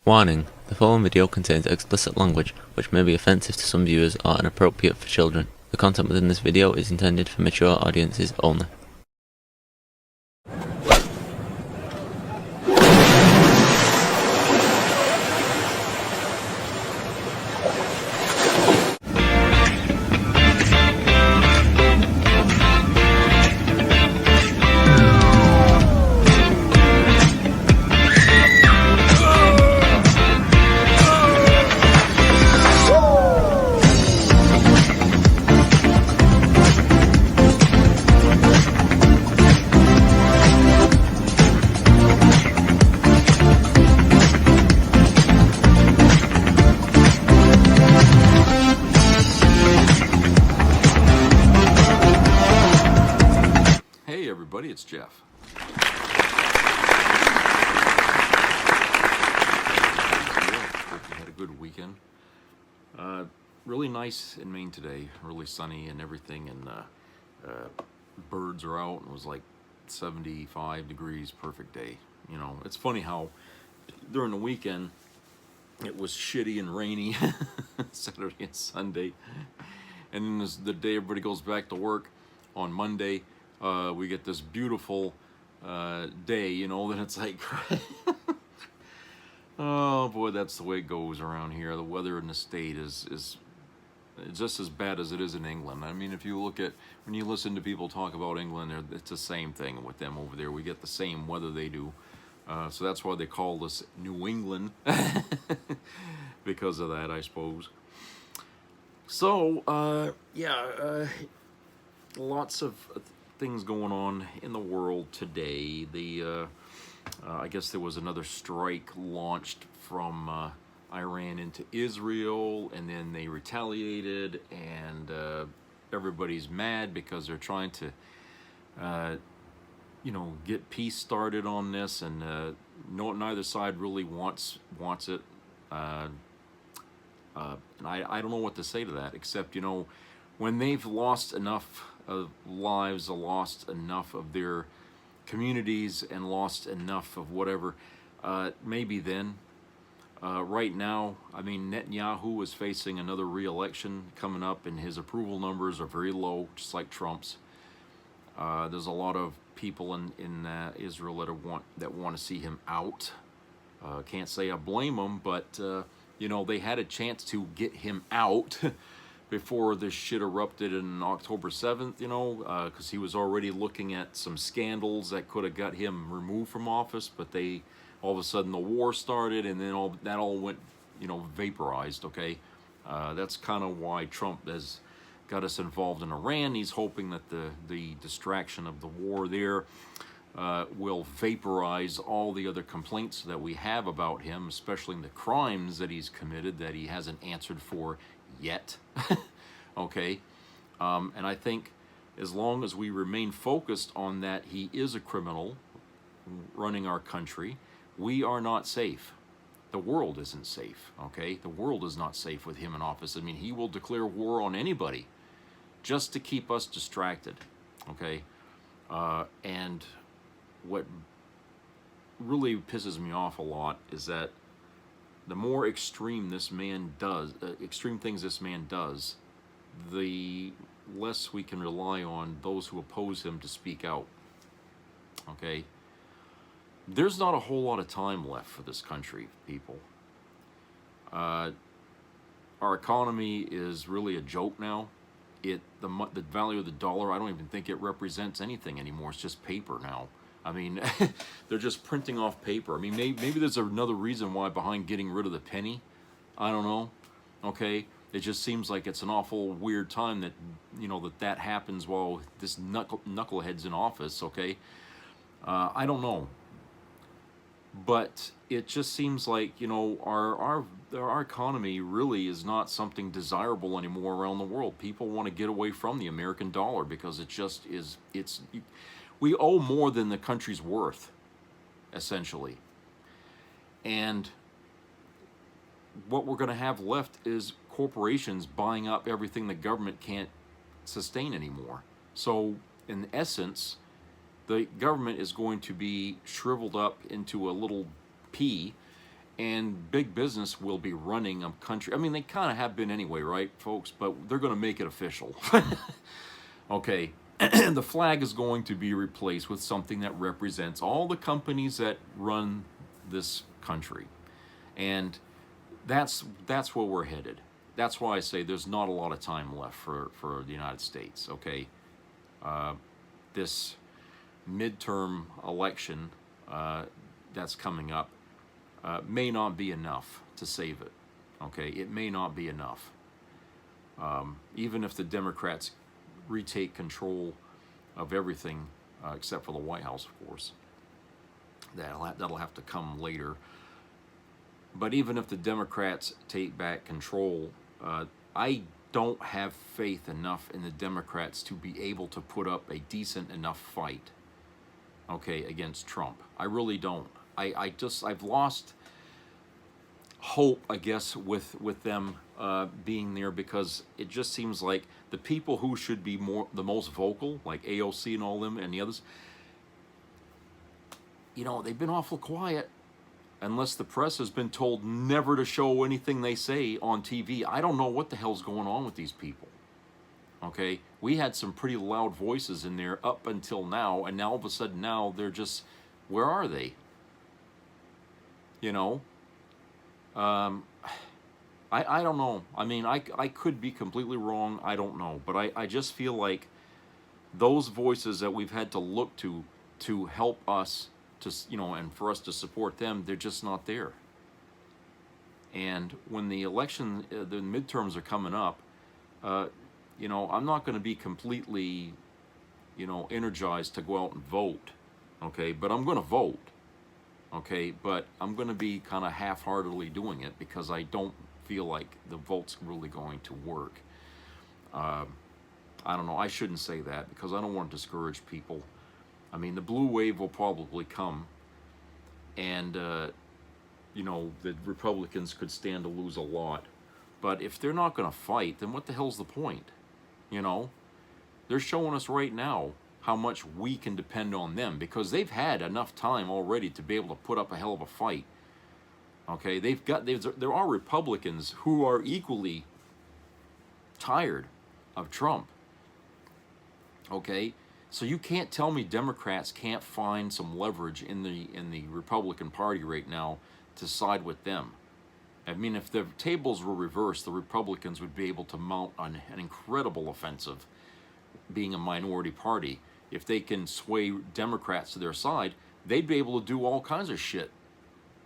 Warning: the following video contains explicit language, which may be offensive to some viewers or inappropriate for children. The content within this video is intended for mature audiences only. Hey everybody, it's Jeff. Hope you had a good weekend. Really nice in Maine today, really sunny and everything, and birds are out, and it was like 75 degrees, perfect day. You know, it's funny how during the weekend it was shitty and rainy, Saturday and Sunday, and then the day everybody goes back to work on Monday, we get this beautiful day, you know, then it's like, oh boy, that's the way it goes around here. The weather in the state is just as bad as it is in England. I mean, if you look at, when you listen to people talk about England, it's the same thing with them over there. We get the same weather they do. So that's why they call us New England, because of that, I suppose. So, lots of things going on in the world today. I guess there was another strike launched from Iran into Israel, and then they retaliated, and everybody's mad because they're trying to get peace started on this, and neither side really wants it. And I don't know what to say to that, except, you know, when they've lost enough of lives, lost enough of their communities, and lost enough of whatever, maybe then. Right now, I mean, Netanyahu is facing another re-election coming up, and his approval numbers are very low, just like Trump's. There's a lot of people in Israel that want to see him out. Can't say I blame them, but you know, they had a chance to get him out before this shit erupted in October 7th, you know, because he was already looking at some scandals that could have got him removed from office, but all of a sudden the war started, and then that all went, you know, vaporized, okay? That's kind of why Trump has got us involved in Iran. He's hoping that the distraction of the war there will vaporize all the other complaints that we have about him, especially the crimes that he's committed that he hasn't answered for yet. Okay? And I think as long as we remain focused on that he is a criminal running our country, we are not safe. The world isn't safe, okay? The world is not safe with him in office. I mean, he will declare war on anybody just to keep us distracted, okay? And what really pisses me off a lot is that the more extreme things this man does, the less we can rely on those who oppose him to speak out, okay? There's not a whole lot of time left for this country, people. Our economy is really a joke now. The value of the dollar, I don't even think it represents anything anymore. It's just paper now. I mean, they're just printing off paper. I mean, maybe there's another reason why behind getting rid of the penny. I don't know. Okay, it just seems like it's an awful weird time that, you know, that happens while this knucklehead's in office. Okay, I don't know. But it just seems like, you know, our economy really is not something desirable anymore around the world. People want to get away from the American dollar because it just is. We owe more than the country's worth, essentially. And what we're going to have left is corporations buying up everything the government can't sustain anymore. So, in essence, the government is going to be shriveled up into a little pea, and big business will be running a country. I mean, they kind of have been anyway, right, folks? But they're going to make it official. Okay, the flag is going to be replaced with something that represents all the companies that run this country. And that's where we're headed. That's why I say there's not a lot of time left for the United States, okay? This midterm election that's coming up may not be enough to save it, okay? It may not be enough. Even if the Democrats retake control of everything, except for the White House, of course. That'll have to come later. But even if the Democrats take back control, I don't have faith enough in the Democrats to be able to put up a decent enough fight, okay, against Trump. I really don't. I've lost hope, I guess, with them being there, because it just seems like the people who should be the most vocal, like AOC and all them and the others, you know, they've been awful quiet. Unless the press has been told never to show anything they say on TV. I don't know what the hell's going on with these people. Okay, we had some pretty loud voices in there up until now, and now all of a sudden now they're just, where are they? You know, I don't know. I mean, I could be completely wrong. I don't know, but I just feel like those voices that we've had to look to help us, to, you know, and for us to support them, they're just not there. And when the election, the midterms are coming up, you know, I'm not going to be completely, you know, energized to go out and vote, okay? But I'm going to vote, okay? But I'm going to be kind of half-heartedly doing it because I don't feel like the vote's really going to work. I don't know. I shouldn't say that because I don't want to discourage people. I mean, the blue wave will probably come, and, you know, the Republicans could stand to lose a lot. But if they're not going to fight, then what the hell's the point? You know, they're showing us right now how much we can depend on them because they've had enough time already to be able to put up a hell of a fight. Okay, there are Republicans who are equally tired of Trump. Okay. So you can't tell me Democrats can't find some leverage in the Republican Party right now to side with them. I mean, if the tables were reversed, the Republicans would be able to mount an incredible offensive, being a minority party. If they can sway Democrats to their side, they'd be able to do all kinds of shit.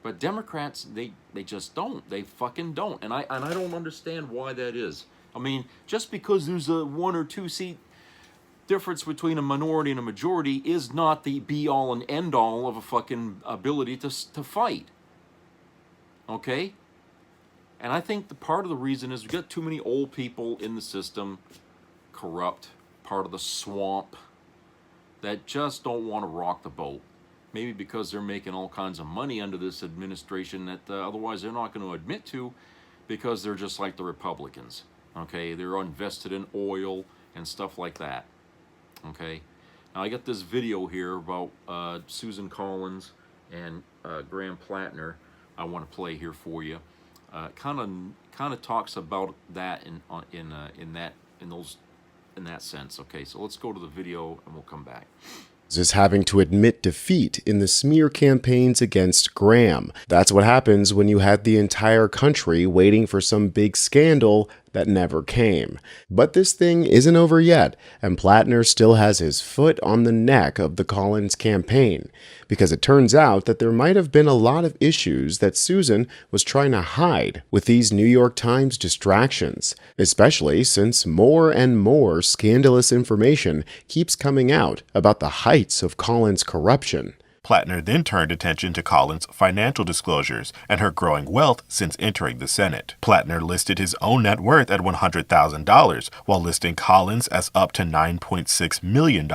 But Democrats, they just don't. They fucking don't. And I don't understand why that is. I mean, just because there's a 1 or 2 seat difference between a minority and a majority is not the be-all and end-all of a fucking ability to fight. Okay? And I think the part of the reason is we've got too many old people in the system, corrupt, part of the swamp, that just don't want to rock the boat. Maybe because they're making all kinds of money under this administration that otherwise they're not going to admit to, because they're just like the Republicans. Okay? They're invested in oil and stuff like that. Okay, now I got this video here about Susan Collins and Graham Platner. I want to play here for you. Kind of talks about that in that sense. Okay, so let's go to the video and we'll come back. Is having to admit defeat in the smear campaigns against Graham. That's what happens when you had the entire country waiting for some big scandal that never came. But this thing isn't over yet, and Platner still has his foot on the neck of the Collins campaign, because it turns out that there might have been a lot of issues that Susan was trying to hide with these New York Times distractions, especially since more and more scandalous information keeps coming out about the heights of Collins' corruption. Platner then turned attention to Collins' financial disclosures and her growing wealth since entering the Senate. Platner listed his own net worth at $100,000, while listing Collins as up to $9.6 million.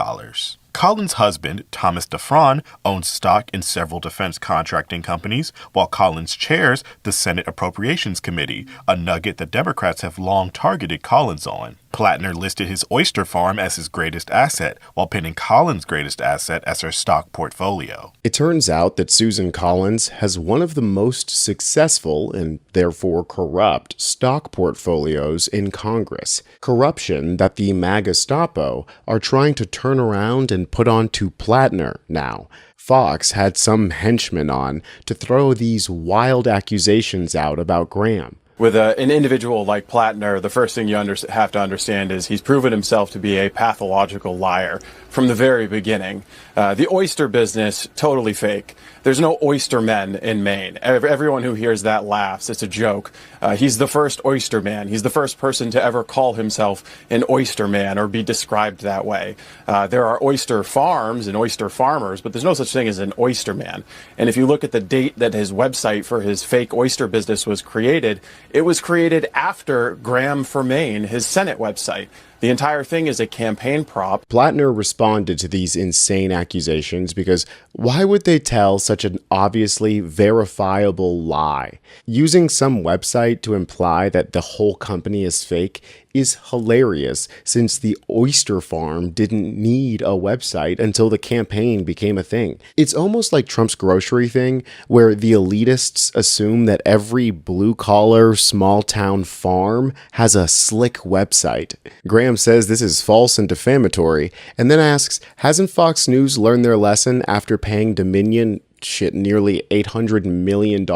Collins' husband, Thomas DeFron, owns stock in several defense contracting companies, while Collins chairs the Senate Appropriations Committee, a nugget the Democrats have long targeted Collins on. Platner listed his oyster farm as his greatest asset, while pinning Collins' greatest asset as her stock portfolio. It turns out that Susan Collins has one of the most successful and therefore corrupt stock portfolios in Congress. Corruption that the MAGA-Stapo are trying to turn around and put onto Platner now. Fox had some henchmen on to throw these wild accusations out about Graham. With an individual like Platner, the first thing you have to understand is he's proven himself to be a pathological liar from the very beginning. The oyster business, totally fake. There's no oyster men in Maine. Everyone who hears that laughs. It's a joke. He's the first oyster man. He's the first person to ever call himself an oyster man or be described that way. There are oyster farms and oyster farmers, but there's no such thing as an oyster man. And if you look at the date that his website for his fake oyster business was created, it was created after Graham for Maine, his Senate website. The entire thing is a campaign prop. Platner responded to these insane accusations because why would they tell such an obviously verifiable lie? Using some website to imply that the whole company is fake is hilarious, since the oyster farm didn't need a website until the campaign became a thing. It's almost like Trump's grocery thing, where the elitists assume that every blue-collar, small-town farm has a slick website. Graham says this is false and defamatory, and then asks, hasn't Fox News learned their lesson after paying Dominion nearly $800 million?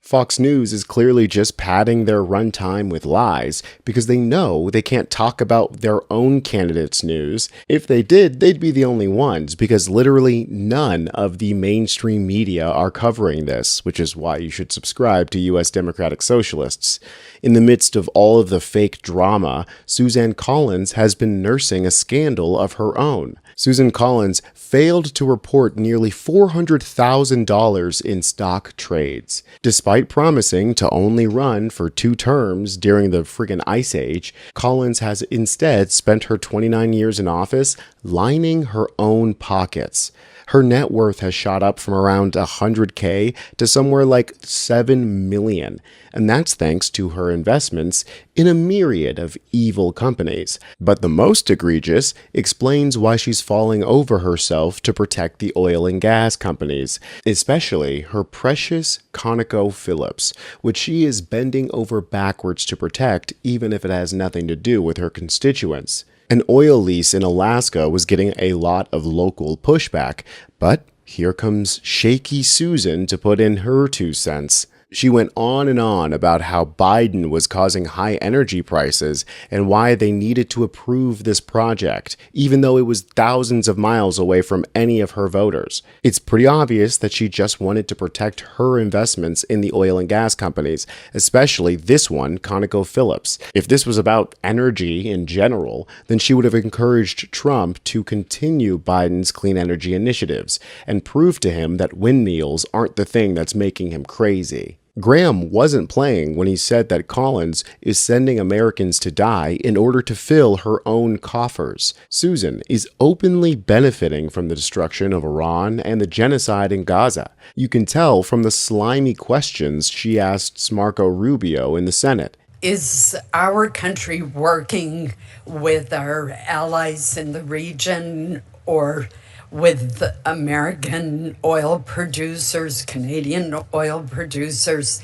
Fox News is clearly just padding their runtime with lies because they know they can't talk about their own candidates' news. If they did, they'd be the only ones because literally none of the mainstream media are covering this, which is why you should subscribe to U.S. Democratic Socialists. In the midst of all of the fake drama, Susan Collins has been nursing a scandal of her own. Susan Collins failed to report nearly $400,000 in stock trades. Despite promising to only run for 2 terms during the friggin' Ice Age, Collins has instead spent her 29 years in office lining her own pockets. Her net worth has shot up from around $100K to somewhere like $7 million, and that's thanks to her investments in a myriad of evil companies. But the most egregious explains why she's falling over herself to protect the oil and gas companies, especially her precious ConocoPhillips, which she is bending over backwards to protect, even if it has nothing to do with her constituents. An oil lease in Alaska was getting a lot of local pushback, but here comes Shaky Susan to put in her 2 cents. She went on and on about how Biden was causing high energy prices and why they needed to approve this project, even though it was thousands of miles away from any of her voters. It's pretty obvious that she just wanted to protect her investments in the oil and gas companies, especially this one, ConocoPhillips. If this was about energy in general, then she would have encouraged Trump to continue Biden's clean energy initiatives and prove to him that windmills aren't the thing that's making him crazy. Graham wasn't playing when he said that Collins is sending Americans to die in order to fill her own coffers. Susan is openly benefiting from the destruction of Iran and the genocide in Gaza. You can tell from the slimy questions she asks Marco Rubio in the Senate. Is our country working with our allies in the region or with American oil producers, Canadian oil producers,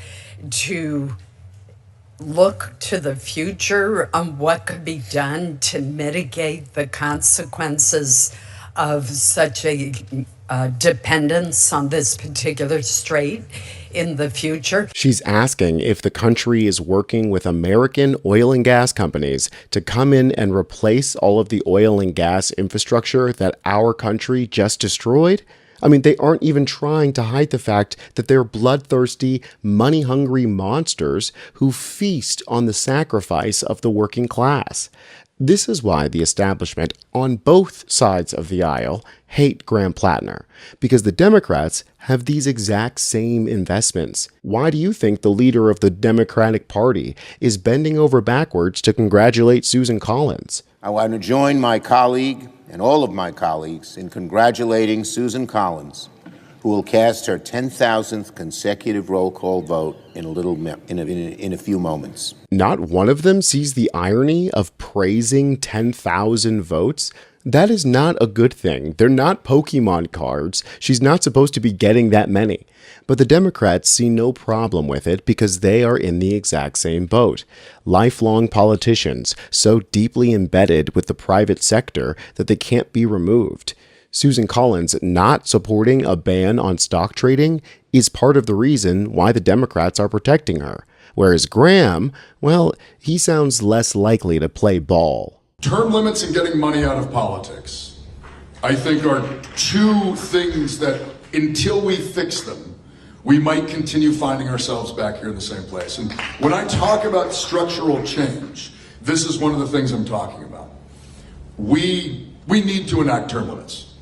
to look to the future on what could be done to mitigate the consequences of such a dependence on this particular strait in the future? She's asking if the country is working with American oil and gas companies to come in and replace all of the oil and gas infrastructure that our country just destroyed. I mean, they aren't even trying to hide the fact that they're bloodthirsty, money-hungry monsters who feast on the sacrifice of the working class. This is why the establishment on both sides of the aisle hate Graham Platner, because the Democrats have these exact same investments. Why do you think the leader of the Democratic Party is bending over backwards to congratulate Susan Collins? I want to join my colleague and all of my colleagues in congratulating Susan Collins who will cast her 10,000th consecutive roll call vote in a few moments. Not one of them sees the irony of praising 10,000 votes. That is not a good thing. They're not Pokemon cards. She's not supposed to be getting that many. But the Democrats see no problem with it because they are in the exact same boat. Lifelong politicians, so deeply embedded with the private sector that they can't be removed. Susan Collins not supporting a ban on stock trading is part of the reason why the Democrats are protecting her. Whereas Graham, well, he sounds less likely to play ball. Term limits and getting money out of politics, I think, are two things that, until we fix them, we might continue finding ourselves back here in the same place. And when I talk about structural change, this is one of the things I'm talking about. We need to enact term limits.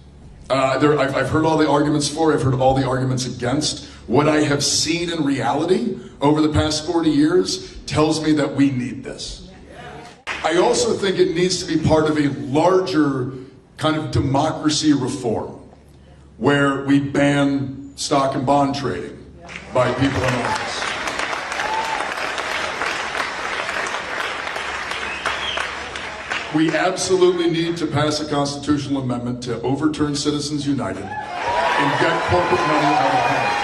I've heard all the arguments for, I've heard all the arguments against. What I have seen in reality over the past 40 years tells me that we need this. I also think it needs to be part of a larger kind of democracy reform where we ban stock and bond trading by people in office. We absolutely need to pass a constitutional amendment to overturn Citizens United and get corporate money out of politics.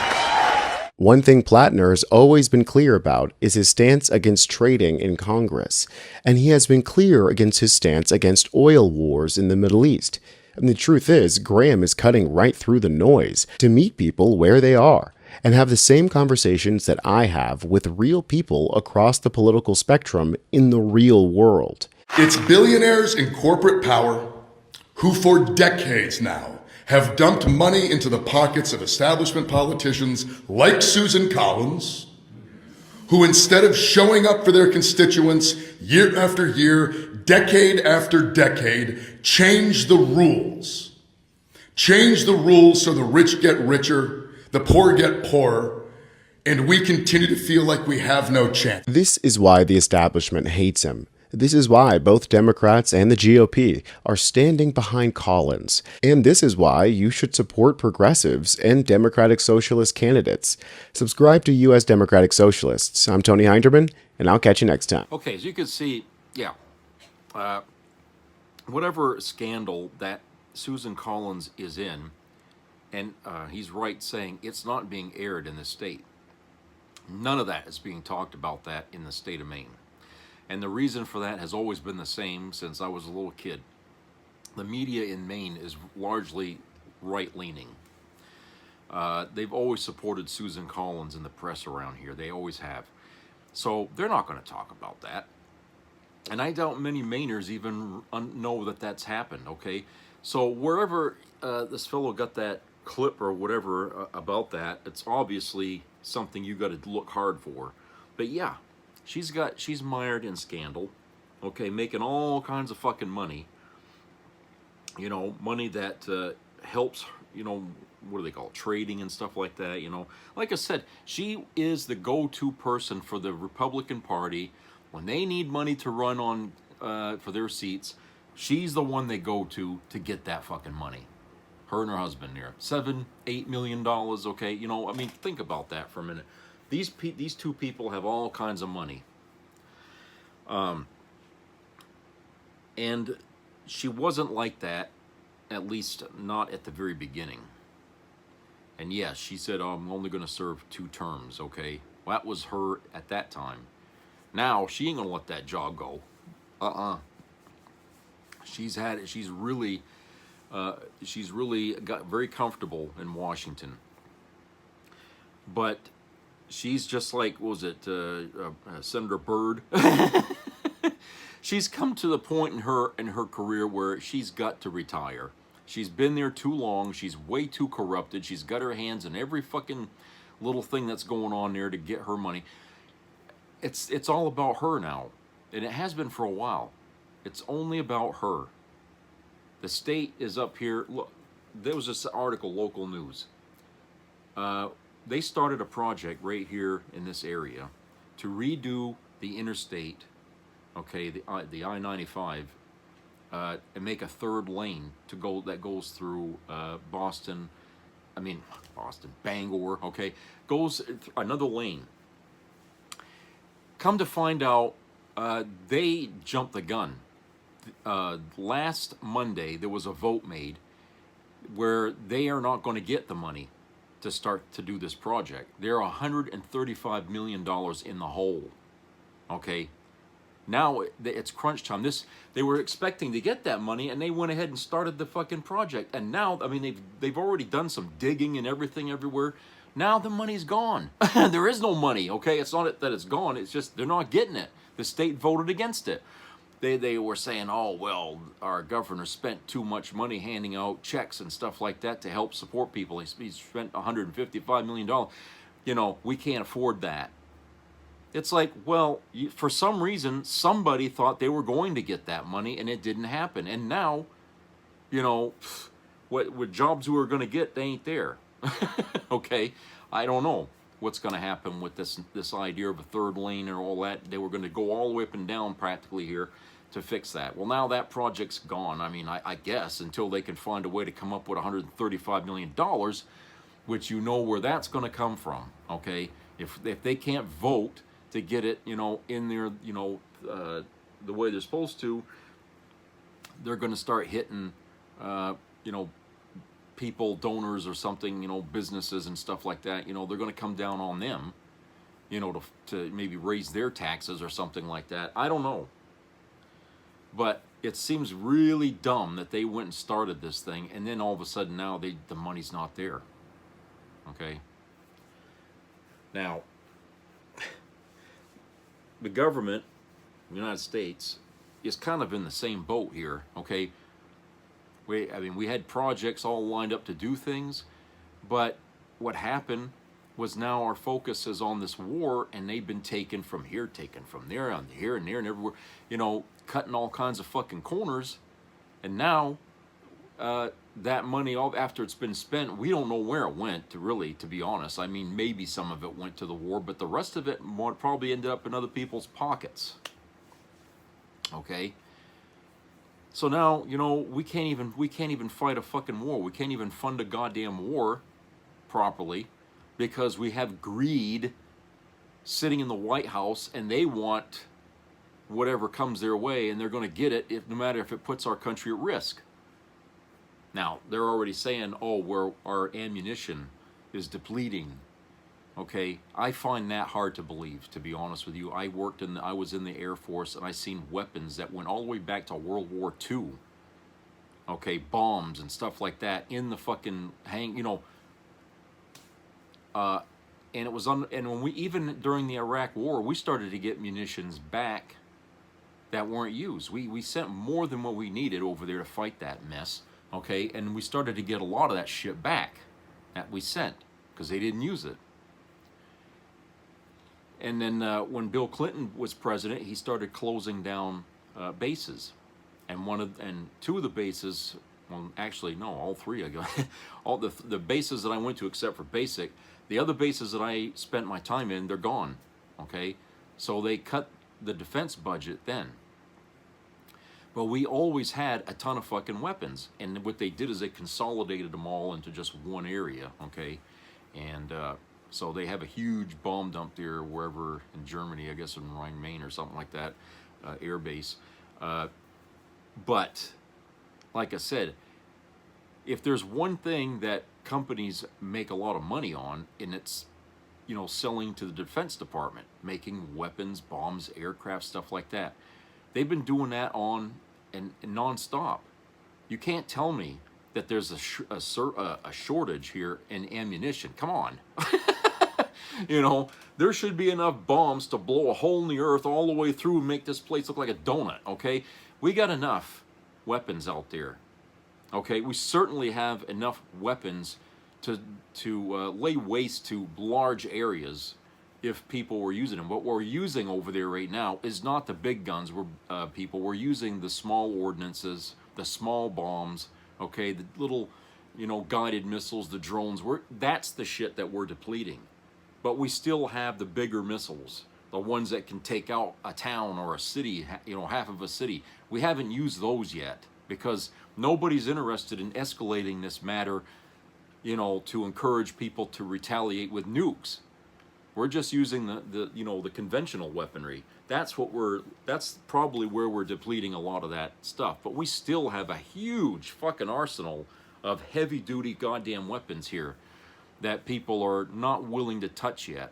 One thing Platner has always been clear about is his stance against trading in Congress, and he has been clear against his stance against oil wars in the Middle East. And the truth is, Graham is cutting right through the noise to meet people where they are and have the same conversations that I have with real people across the political spectrum in the real world. It's billionaires in corporate power who for decades now have dumped money into the pockets of establishment politicians like Susan Collins, who instead of showing up for their constituents year after year, decade after decade, change the rules. Change the rules so the rich get richer, the poor get poorer, and we continue to feel like we have no chance. This is why the establishment hates him. This is why both Democrats and the GOP are standing behind Collins. And this is why you should support progressives and Democratic Socialist candidates. Subscribe to U.S. Democratic Socialists. I'm Tony Hinderman, and I'll catch you next time. Okay, as you can see, whatever scandal that Susan Collins is in, and he's right saying it's not being aired in the state. None of that is being talked about that in the state of Maine. And the reason for that has always been the same since I was a little kid. The media in Maine is largely right-leaning. They've always supported Susan Collins in the press around here. They always have. So they're not going to talk about that. And I doubt many Mainers even know that that's happened, okay? So wherever this fellow got that clip or whatever about that, it's obviously something you got to look hard for. But yeah. She's mired in scandal, okay, making all kinds of fucking money, you know, money that helps, you know, what do they call it, trading and stuff like that, you know. Like I said, she is the go-to person for the Republican Party. When they need money to run on for their seats, she's the one they go to get that fucking money. Her and her husband there, $7-8 million, okay, you know, I mean, think about that for a minute. These two people have all kinds of money. And she wasn't like that, at least not at the very beginning. And yes, she said, oh, I'm only going to serve 2 terms, okay? Well, that was her at that time. Now, she ain't going to let that job go. She's really got very comfortable in Washington. But she's just like, what was it, Senator Byrd? She's come to the point in her career where she's got to retire. She's been there too long. She's way too corrupted. She's got her hands in every fucking little thing that's going on there to get her money. It's all about her now, and it has been for a while. It's only about her. The state is up here. Look, there was this article, local news. They started a project right here in this area to redo the interstate, okay, the I-95, and make a 3rd lane that goes through Boston Bangor, okay, goes another lane. Come to find out, they jumped the gun. Last Monday, there was a vote made where they are not going to get the money to start to do this project. They're $135 million in the hole. Okay, now it's crunch time. They were expecting to get that money, and they went ahead and started the fucking project. And now, I mean, they've already done some digging and everything everywhere. Now the money's gone. There is no money. Okay, it's not that it's gone. It's just they're not getting it. The state voted against it. They were saying, oh, well, our governor spent too much money handing out checks and stuff like that to help support people. He spent $155 million. You know, we can't afford that. It's like, well, for some reason, somebody thought they were going to get that money, and it didn't happen. And now, you know, what jobs we were going to get, they ain't there. Okay, I don't know what's going to happen with this idea of a third lane and all that. They were going to go all the way up and down practically here to fix that. Well, now that project's gone. I mean, I guess until they can find a way to come up with $135 million, which you know where that's going to come from, okay? If they can't vote to get it, you know, in there, you know, the way they're supposed to, they're going to start hitting, you know, people, donors or something, you know, businesses and stuff like that. You know, they're going to come down on them, you know, to maybe raise their taxes or something like that. I don't know. But it seems really dumb that they went and started this thing, and then all of a sudden now the money's not there. Okay? Now, the government, the United States, is kind of in the same boat here, okay? We had projects all lined up to do things, but what happened was now our focus is on this war, and they've been taken from here, taken from there, on here and there and everywhere, you know, cutting all kinds of fucking corners, and now that money, all after it's been spent, we don't know where it went, to be honest. I mean, maybe some of it went to the war, but the rest of it probably ended up in other people's pockets. Okay? So now, you know, we can't even fight a fucking war. We can't even fund a goddamn war properly because we have greed sitting in the White House, and they want whatever comes their way, and they're going to get it no matter if it puts our country at risk. Now, they're already saying, oh, our ammunition is depleting. Okay, I find that hard to believe, to be honest with you. I was in the Air Force, and I seen weapons that went all the way back to World War II. Okay, bombs and stuff like that in the fucking you know. And it was and when we, even during the Iraq War, we started to get munitions back that weren't used. We sent more than what we needed over there to fight that mess. Okay, and we started to get a lot of that shit back that we sent because they didn't use it. And then when Bill Clinton was president, he started closing down bases, and two of the bases, well, actually no, all three. I got all the bases that I went to except for basic. The other bases that I spent my time in, they're gone. Okay, so they cut the defense budget then. But we always had a ton of fucking weapons, and what they did is they consolidated them all into just one area. Okay, and so they have a huge bomb dump there wherever in Germany, I guess in Rhine-Main or something like that, air base. But, like I said, if there's one thing that companies make a lot of money on, and it's, you know, selling to the Defense Department, making weapons, bombs, aircraft, stuff like that. They've been doing that on and nonstop. You can't tell me that there's a shortage here in ammunition. Come on. You know, there should be enough bombs to blow a hole in the earth all the way through and make this place look like a donut, okay? We got enough weapons out there, okay? We certainly have enough weapons to lay waste to large areas if people were using them. What we're using over there right now is not the big guns. We're using the small ordnances, the small bombs, okay? The little, you know, guided missiles, the drones. That's the shit that we're depleting. But we still have the bigger missiles, the ones that can take out a town or a city, you know, half of a city. We haven't used those yet because nobody's interested in escalating this matter you know, to encourage people to retaliate with nukes. We're just using the conventional weaponry. That's probably where we're depleting a lot of that stuff. But we still have a huge fucking arsenal of heavy duty goddamn weapons here that people are not willing to touch yet.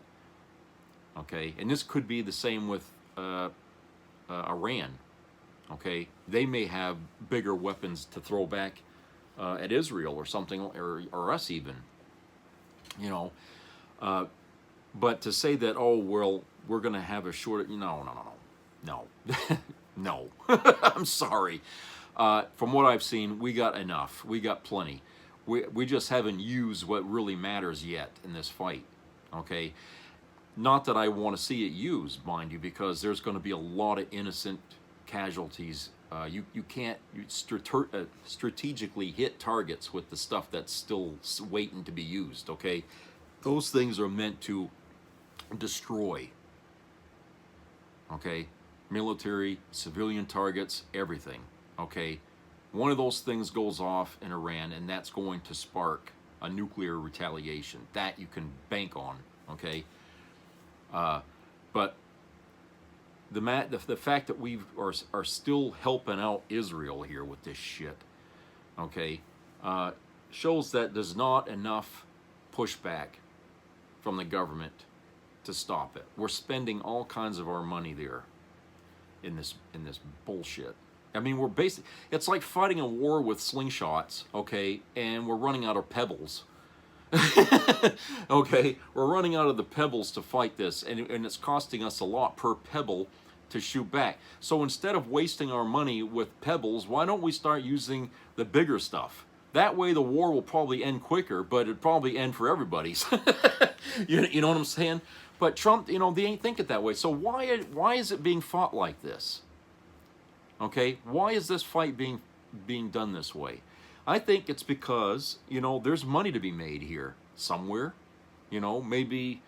Okay, and this could be the same with Iran. Okay, they may have bigger weapons to throw back at Israel or something, or us even. You know, but to say that, oh well, we're going to have a shortage. No. No. I'm sorry. From what I've seen, we got enough. We got plenty. We just haven't used what really matters yet in this fight. Okay. Not that I want to see it used, mind you, because there's going to be a lot of innocent casualties. You can't strategically hit targets with the stuff that's still waiting to be used, okay? Those things are meant to destroy, okay? Military, civilian targets, everything, okay? One of those things goes off in Iran, and that's going to spark a nuclear retaliation. That you can bank on, okay? But the fact that we are still helping out Israel here with this shit, okay, shows that there's not enough pushback from the government to stop it. We're spending all kinds of our money there in this bullshit. I mean, it's like fighting a war with slingshots, okay, and we're running out of pebbles. Okay, we're running out of the pebbles to fight this, and it's costing us a lot per pebble to shoot back. So instead of wasting our money with pebbles, why don't we start using the bigger stuff? That way the war will probably end quicker, but it'd probably end for everybody's. You know what I'm saying? But Trump, they ain't thinking that way. So why is it being fought like this? Okay, why is this fight being done this way? I think it's because, there's money to be made here somewhere. Maybe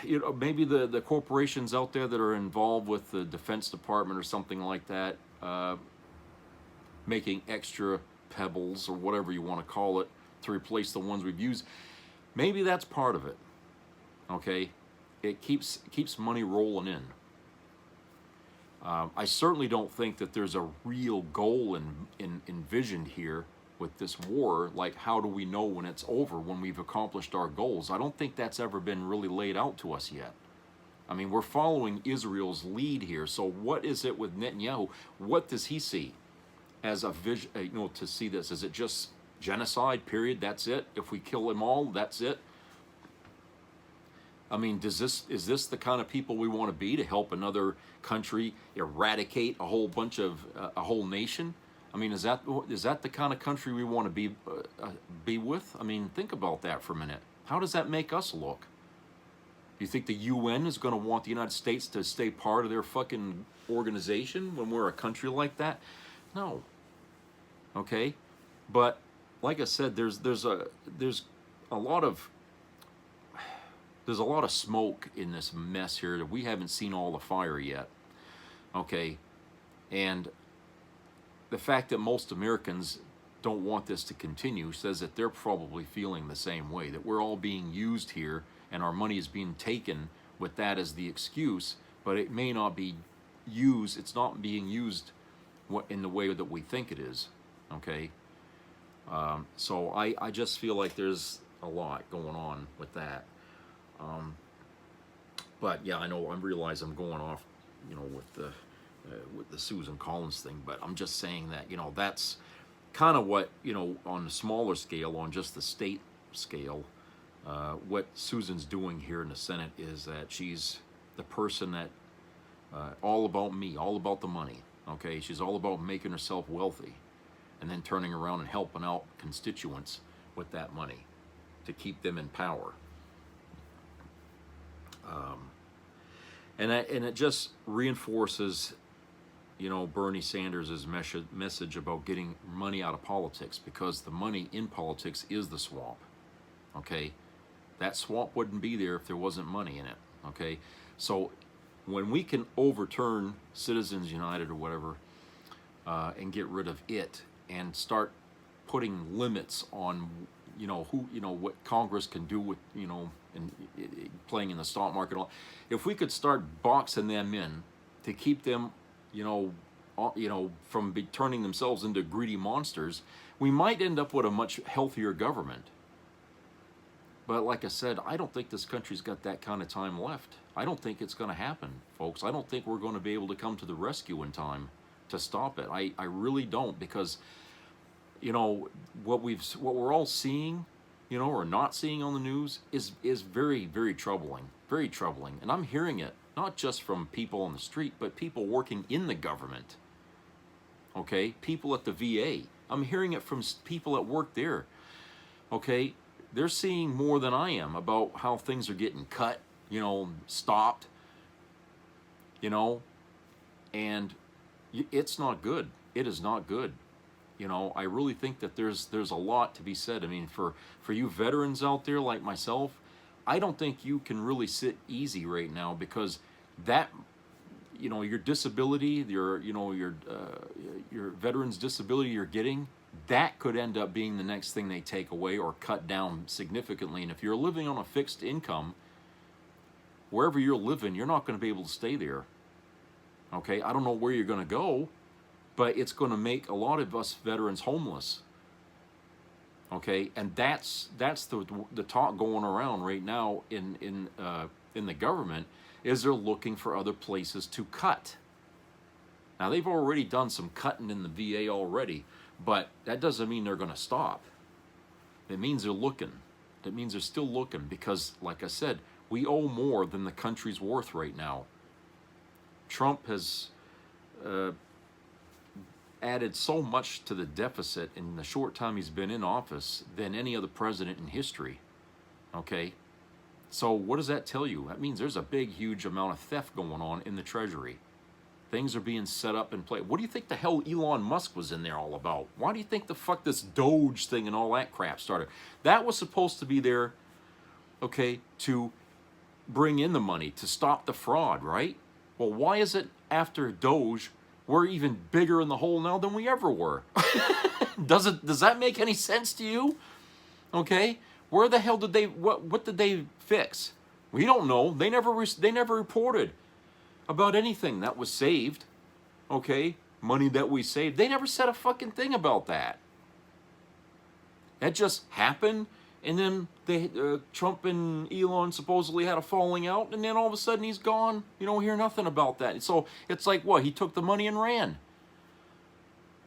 the corporations out there that are involved with the Defense Department or something like that, making extra pebbles or whatever you want to call it to replace the ones we've used. Maybe that's part of it. Okay, it keeps money rolling in. I certainly don't think that there's a real goal envisioned here with this war. Like, how do we know when it's over, when we've accomplished our goals? I don't think that's ever been really laid out to us yet. I mean, we're following Israel's lead here. So what is it with Netanyahu? What does he see as a vision, to see this? Is it just genocide, period? That's it? If we kill them all, that's it? I mean, is this the kind of people we want to be, to help another country eradicate a whole nation? I mean, is that the kind of country we want to be with? I mean, think about that for a minute. How does that make us look? Do you think the UN is going to want the United States to stay part of their fucking organization when we're a country like that? No. Okay, but like I said, there's a lot of smoke in this mess here that we haven't seen all the fire yet. Okay, and the fact that most Americans don't want this to continue says that they're probably feeling the same way, that we're all being used here and our money is being taken with that as the excuse, but it may not be used, it's not being used in the way that we think it is, okay? So I just feel like there's a lot going on with that. But yeah, I know, I realize I'm going off, with the Susan Collins thing, but I'm just saying that, that's kind of what, on the smaller scale, on just the state scale, what Susan's doing here in the Senate is that she's the person that, all about me, all about the money, okay? She's all about making herself wealthy and then turning around and helping out constituents with that money to keep them in power. And it just reinforces, Bernie Sanders' message about getting money out of politics, because the money in politics is the swamp, okay? That swamp wouldn't be there if there wasn't money in it, okay? So when we can overturn Citizens United or whatever, and get rid of it and start putting limits on you know, who, you know, what Congress can do with, you know, and playing in the stock market. If we could start boxing them in to keep them, you know, from turning themselves into greedy monsters, we might end up with a much healthier government. But like I said, I don't think this country's got that kind of time left. I don't think it's going to happen, folks. I don't think we're going to be able to come to the rescue in time to stop it. I really don't, because, you know, what we're all seeing, you know, or not seeing on the news is very, very troubling, very troubling. And I'm hearing it not just from people on the street, but people working in the government. Okay, people at the VA. I'm hearing it from people at work there. Okay, they're seeing more than I am about how things are getting cut, you know, stopped, you know, and it's not good. It is not good. You know, I really think that there's a lot to be said. I mean, for you veterans out there like myself, I don't think you can really sit easy right now, because that, you know, your disability, your veterans disability you're getting, that could end up being the next thing they take away or cut down significantly. And if you're living on a fixed income, wherever you're living, you're not going to be able to stay there. Okay, I don't know where you're going to go, but it's going to make a lot of us veterans homeless. Okay, and that's the talk going around right now in the government, is they're looking for other places to cut. Now, they've already done some cutting in the VA already, but that doesn't mean they're going to stop. It means they're looking. It means they're still looking, because, like I said, we owe more than the country's worth right now. Trump has added so much to the deficit in the short time he's been in office than any other president in history. Okay? So what does that tell you? That means there's a big, huge amount of theft going on in the Treasury. Things are being set up and played. What do you think the hell Elon Musk was in there all about? Why do you think the fuck this Doge thing and all that crap started? That was supposed to be there, okay, to bring in the money, to stop the fraud, right? Well, why is it after Doge we're even bigger in the hole now than we ever were? Does that make any sense to you? Okay, where the hell did they, what did they fix? We don't know. They never reported about anything that was saved. Okay, money that we saved. They never said a fucking thing about that. That just happened, and then Trump and Elon supposedly had a falling out, and then all of a sudden he's gone. You don't hear nothing about that. So it's like, what, he took the money and ran.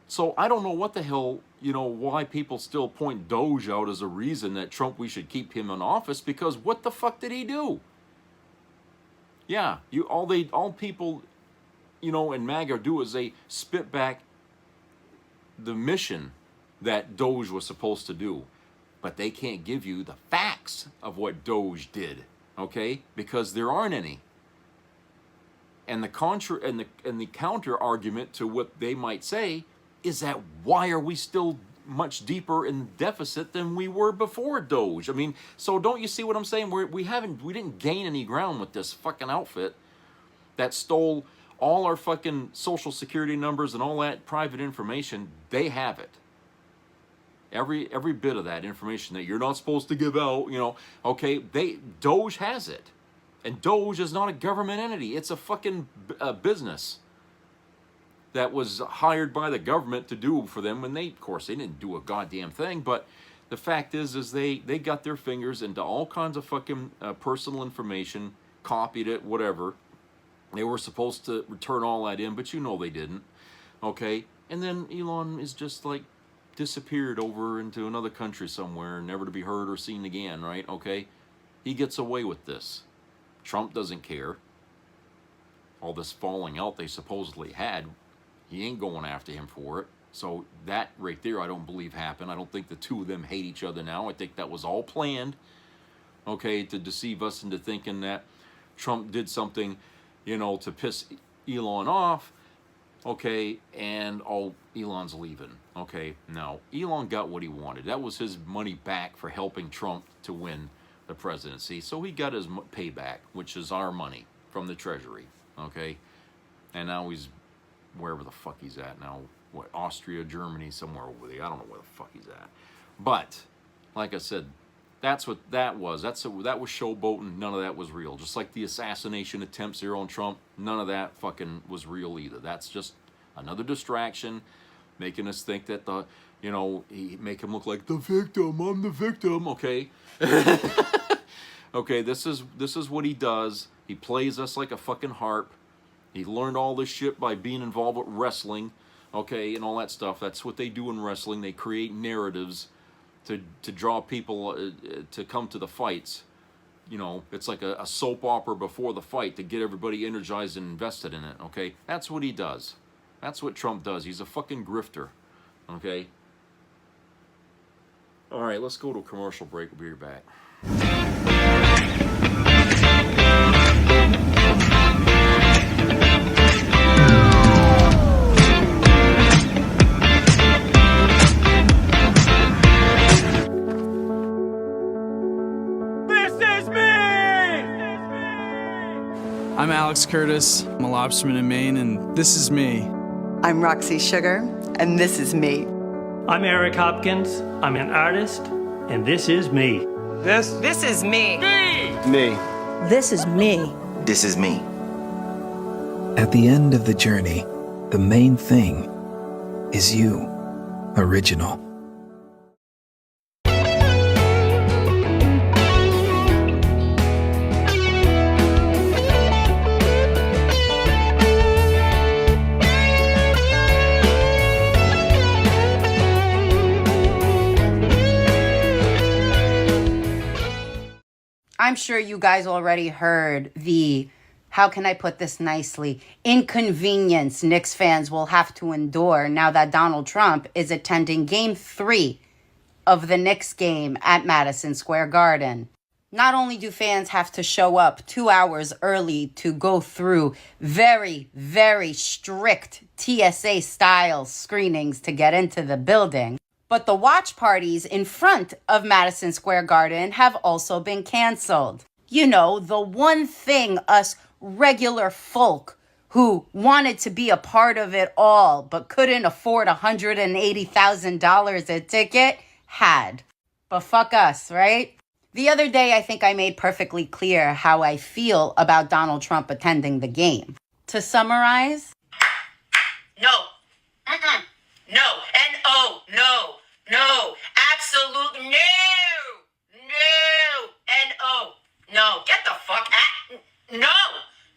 So I don't know what the hell, you know, why people still point Doge out as a reason that Trump, we should keep him in office, because what the fuck did he do? Yeah, all people, you know, in MAGA do is they spit back the mission that Doge was supposed to do. But they can't give you the facts of what Doge did, okay? Because there aren't any. And the counter argument to what they might say is that, why are we still much deeper in deficit than we were before Doge? I mean, so don't you see what I'm saying? We didn't gain any ground with this fucking outfit that stole all our fucking social security numbers and all that private information. They have it. Every bit of that information that you're not supposed to give out, you know, okay, Doge has it. And Doge is not a government entity. It's a fucking business that was hired by the government to do for them. And of course, they didn't do a goddamn thing. But the fact is they got their fingers into all kinds of fucking personal information, copied it, whatever. They were supposed to return all that in, but you know they didn't. Okay? And then Elon is just like disappeared over into another country somewhere, never to be heard or seen again, right? Okay? He gets away with this. Trump doesn't care. All this falling out they supposedly had, he ain't going after him for it. So that right there, I don't believe happened. I don't think the two of them hate each other now. I think that was all planned, okay, to deceive us into thinking that Trump did something, you know, to piss Elon off. Okay, and Elon's leaving. Okay, no, Elon got what he wanted. That was his money back for helping Trump to win the presidency. So he got his payback, which is our money from the Treasury. Okay, and now he's wherever the fuck he's at now. What, Austria, Germany, somewhere over there. I don't know where the fuck he's at. But like I said, that's what that was. That was showboating. None of that was real. Just like the assassination attempts here on Trump, none of that fucking was real either. That's just another distraction, making us think that make him look like the victim. I'm the victim. Okay. Okay. This is what he does. He plays us like a fucking harp. He learned all this shit by being involved with wrestling, okay, and all that stuff. That's what they do in wrestling. They create narratives to draw people to come to the fights. It's like a soap opera before the fight to get everybody energized and invested in it, okay? That's what he does. That's what Trump does. He's a fucking grifter, okay? All right, let's go to a commercial break. We'll be right back. I'm Alex Curtis. I'm a lobsterman in Maine, and this is me. I'm Roxy Sugar, and this is me. I'm Eric Hopkins. I'm an artist, and this is me. This is me. Me. This is me. This is me. At the end of the journey, the main thing is you, original. I'm sure you guys already heard the, how can I put this nicely, inconvenience Knicks fans will have to endure now that Donald Trump is attending Game 3 of the Knicks game at Madison Square Garden. Not only do fans have to show up 2 hours early to go through very, very strict TSA-style screenings to get into the building, but the watch parties in front of Madison Square Garden have also been canceled. You know, the one thing us regular folk who wanted to be a part of it all but couldn't afford $180,000 a ticket had. But fuck us, right? The other day, I think I made perfectly clear how I feel about Donald Trump attending the game. To summarize, no. No. N-O. No. No. Absolute no. No. N-O. No. Get the fuck out. No.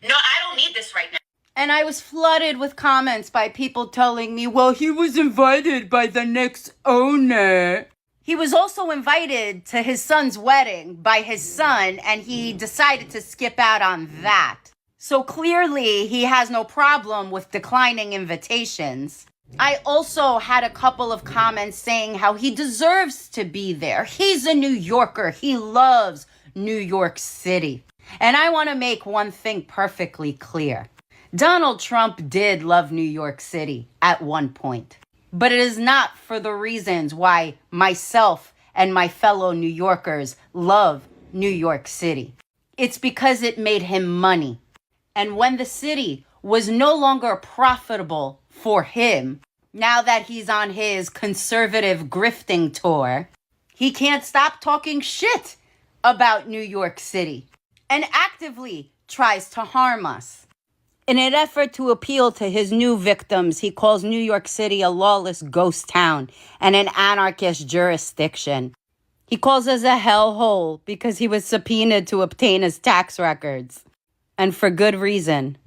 No, I don't need this right now. and I was flooded with comments by people telling me, well, he was invited by the Knicks owner. He was also invited to his son's wedding by his son, and he decided to skip out on that. So clearly, he has no problem with declining invitations. I also had a couple of comments saying how he deserves to be there. He's a New Yorker. He loves New York City. And I want to make one thing perfectly clear. Donald Trump did love New York City at one point. But it is not for the reasons why myself and my fellow New Yorkers love New York City. It's because it made him money. And when the city was no longer profitable for him, now that he's on his conservative grifting tour, he can't stop talking shit about New York City and actively tries to harm us. In an effort to appeal to his new victims, he calls New York City a lawless ghost town and an anarchist jurisdiction. He calls us a hellhole because he was subpoenaed to obtain his tax records. And for good reason.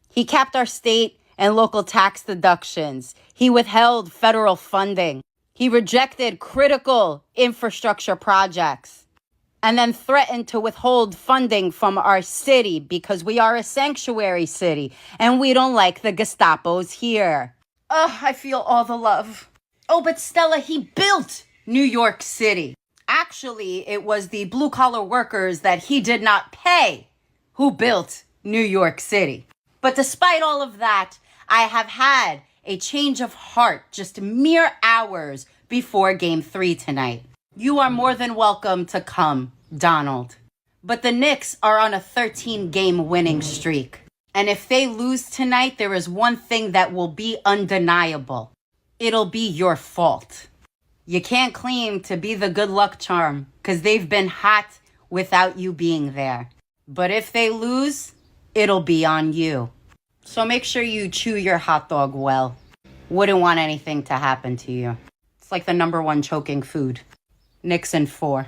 He capped our state and local tax deductions. He withheld federal funding. He rejected critical infrastructure projects. And then threatened to withhold funding from our city because we are a sanctuary city and we don't like the Gestapos here. Ugh, I feel all the love. Oh, but Stella, he built New York City. Actually, it was the blue-collar workers that he did not pay who built New York City. But despite all of that, I have had a change of heart just mere hours before Game 3 tonight. You are more than welcome to come, Donald. But the Knicks are on a 13-game winning streak. And if they lose tonight, there is one thing that will be undeniable. It'll be your fault. You can't claim to be the good luck charm because they've been hot without you being there. But if they lose, it'll be on you. So make sure you chew your hot dog well. Wouldn't want anything to happen to you. It's like the #1 choking food. Nixon 4.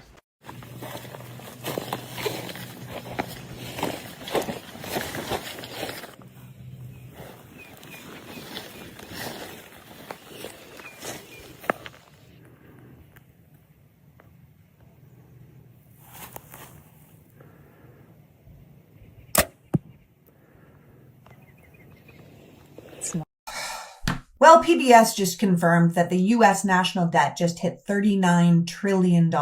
Well, PBS just confirmed that the U.S. national debt just hit $39 trillion,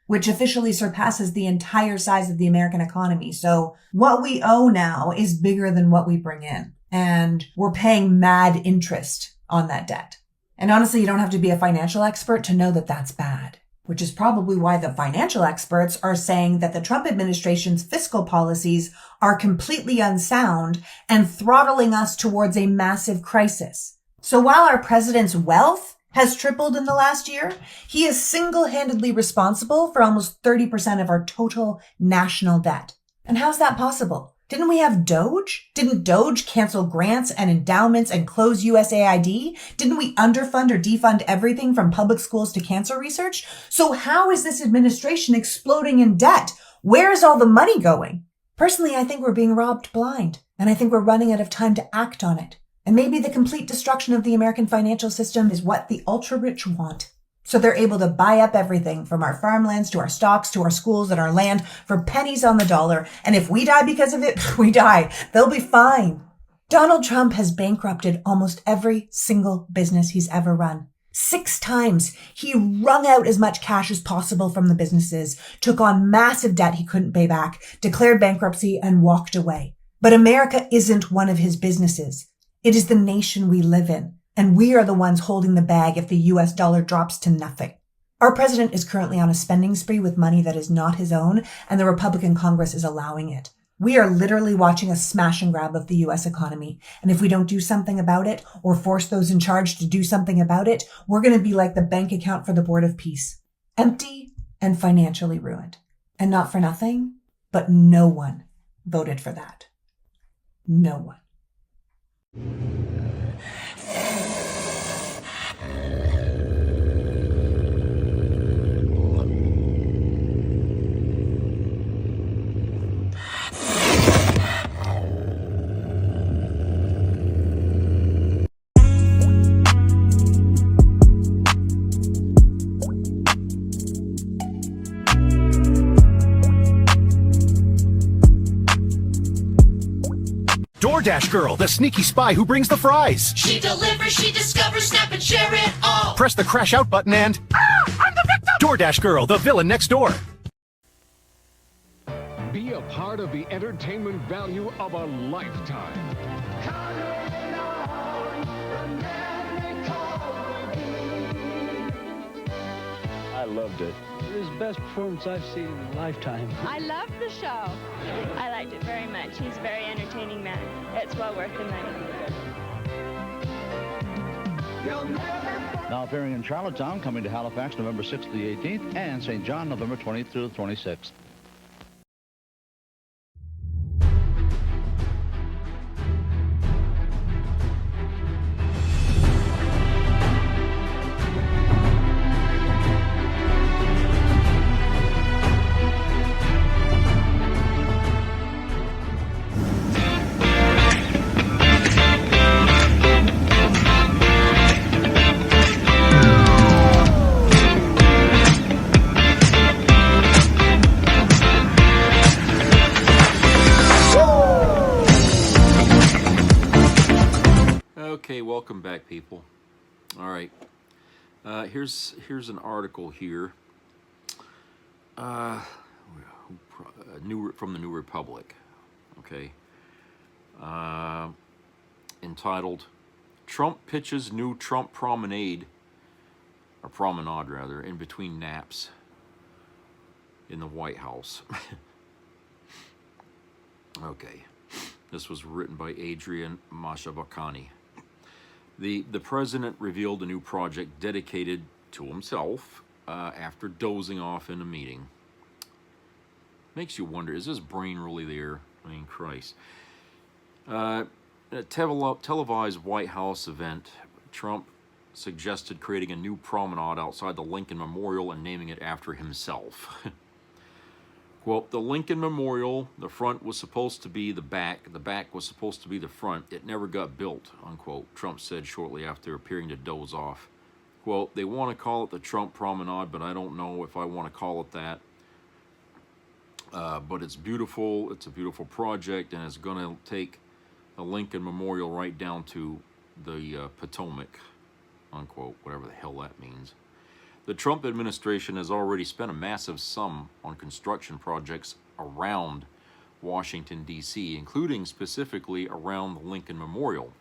which officially surpasses the entire size of the American economy. So what we owe now is bigger than what we bring in. And we're paying mad interest on that debt. And honestly, you don't have to be a financial expert to know that that's bad, which is probably why the financial experts are saying that the Trump administration's fiscal policies are completely unsound and throttling us towards a massive crisis. So while our president's wealth has tripled in the last year, he is single-handedly responsible for almost 30% of our total national debt. And how's that possible? Didn't we have Doge? Didn't Doge cancel grants and endowments and close USAID? Didn't we underfund or defund everything from public schools to cancer research? So how is this administration exploding in debt? Where is all the money going? Personally, I think we're being robbed blind, and I think we're running out of time to act on it. And maybe the complete destruction of the American financial system is what the ultra-rich want. So they're able to buy up everything from our farmlands to our stocks to our schools and our land for pennies on the dollar. And if we die because of it, we die. They'll be fine. Donald Trump has bankrupted almost every single business he's ever run. 6 times he wrung out as much cash as possible from the businesses, took on massive debt he couldn't pay back, declared bankruptcy, and walked away. But America isn't one of his businesses. It is the nation we live in, and we are the ones holding the bag if the US dollar drops to nothing. Our president is currently on a spending spree with money that is not his own, and the Republican Congress is allowing it. We are literally watching a smash and grab of the US economy, and if we don't do something about it, or force those in charge to do something about it, we're going to be like the bank account for the Board of Peace. Empty and financially ruined. And not for nothing, but no one voted for that. No one. DoorDash girl, the sneaky spy who brings the fries. She delivers, she discovers, snap and share it all. Press the crash out button and... I'm the victim! DoorDash girl, the villain next door. Be a part of the entertainment value of a lifetime. I loved it. It was the best performance I've seen in a lifetime. I loved the show. I liked it very much. He's a very entertaining man. It's well worth the money. Now appearing in Charlottetown, coming to Halifax November 6th to the 18th, and St. John November 20th through the 26th. Okay, welcome back, people. All right, here's an article here. From the New Republic. Okay, entitled "Trump pitches new Trump promenade," or promenade rather, in between naps in the White House. Okay, this was written by Adrian Mashabakani. The president revealed a new project dedicated to himself after dozing off in a meeting. Makes you wonder, is his brain really there? I mean, Christ. At a televised White House event, Trump suggested creating a new promenade outside the Lincoln Memorial and naming it after himself. Quote, the Lincoln Memorial, the front was supposed to be the back was supposed to be the front. It never got built, unquote, Trump said shortly after appearing to doze off. Quote, they want to call it the Trump Promenade, but I don't know if I want to call it that. But it's beautiful. It's a beautiful project, and it's going to take the Lincoln Memorial right down to the Potomac, unquote, whatever the hell that means. The Trump administration has already spent a massive sum on construction projects around Washington, D.C., including specifically around the Lincoln Memorial.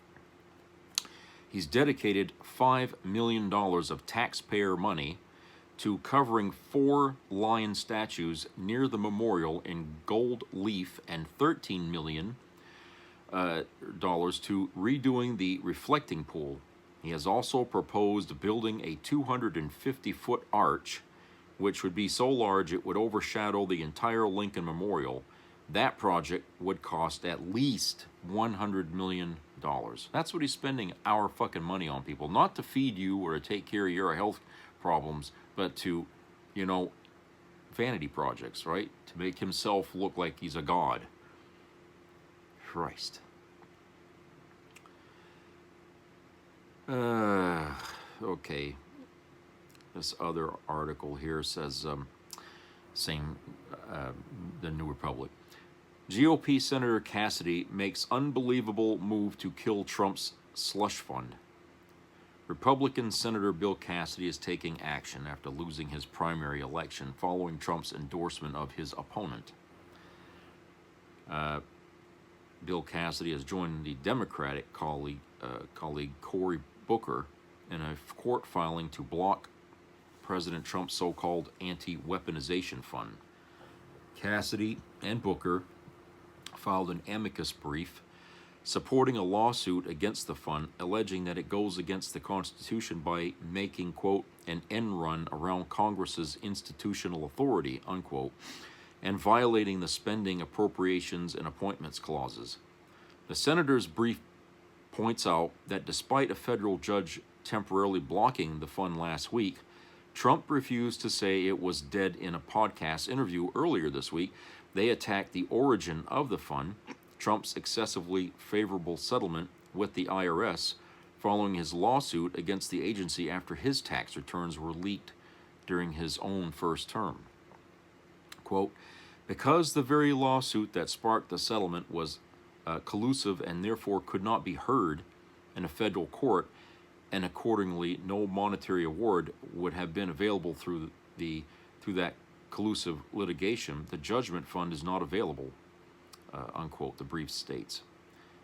He's dedicated $5 million of taxpayer money to covering 4 lion statues near the memorial in gold leaf and $13 million to redoing the reflecting pool. He has also proposed building a 250-foot arch, which would be so large it would overshadow the entire Lincoln Memorial. That project would cost at least $100 million. That's what he's spending our fucking money on, people. Not to feed you or to take care of your health problems, but to, you know, vanity projects, right? To make himself look like he's a god. Christ. Okay. This other article here says, the New Republic. GOP Senator Cassidy makes unbelievable move to kill Trump's slush fund. Republican Senator Bill Cassidy is taking action after losing his primary election following Trump's endorsement of his opponent. Bill Cassidy has joined the Democratic colleague Cory Booker in a court filing to block President Trump's so-called anti-weaponization fund. Cassidy and Booker filed an amicus brief supporting a lawsuit against the fund, alleging that it goes against the Constitution by making, quote, an end run around Congress's institutional authority, unquote, and violating the spending, appropriations, and appointments clauses. The senator's brief points out that despite a federal judge temporarily blocking the fund last week, Trump refused to say it was dead in a podcast interview earlier this week. They attacked the origin of the fund, Trump's excessively favorable settlement with the IRS following his lawsuit against the agency after his tax returns were leaked during his own first term. Quote, because the very lawsuit that sparked the settlement was collusive and therefore could not be heard in a federal court, and accordingly no monetary award would have been available through that collusive litigation, the judgment fund is not available, unquote, the brief states.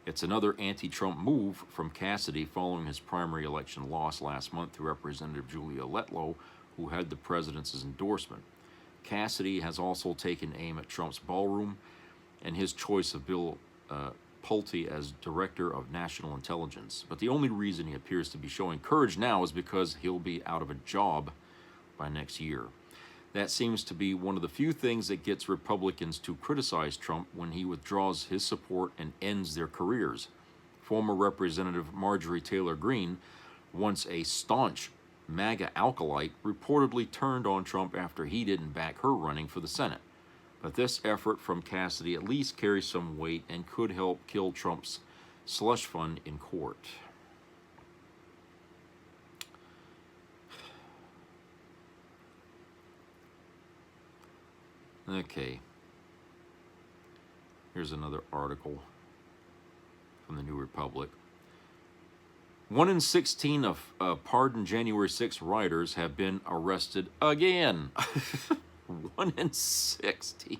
It's another anti-Trump move from Cassidy following his primary election loss last month to Representative Julia Letlow, who had the president's endorsement. Cassidy has also taken aim at Trump's ballroom and his choice of Bill Pulte as Director of National Intelligence. But the only reason he appears to be showing courage now is because he'll be out of a job by next year. That seems to be one of the few things that gets Republicans to criticize Trump when he withdraws his support and ends their careers. Former Representative Marjorie Taylor Greene, once a staunch MAGA alkalite, reportedly turned on Trump after he didn't back her running for the Senate. But this effort from Cassidy at least carries some weight and could help kill Trump's slush fund in court. Okay. Here's another article from the New Republic. 1 in 16 of pardoned January 6 rioters have been arrested again. 1 in 60.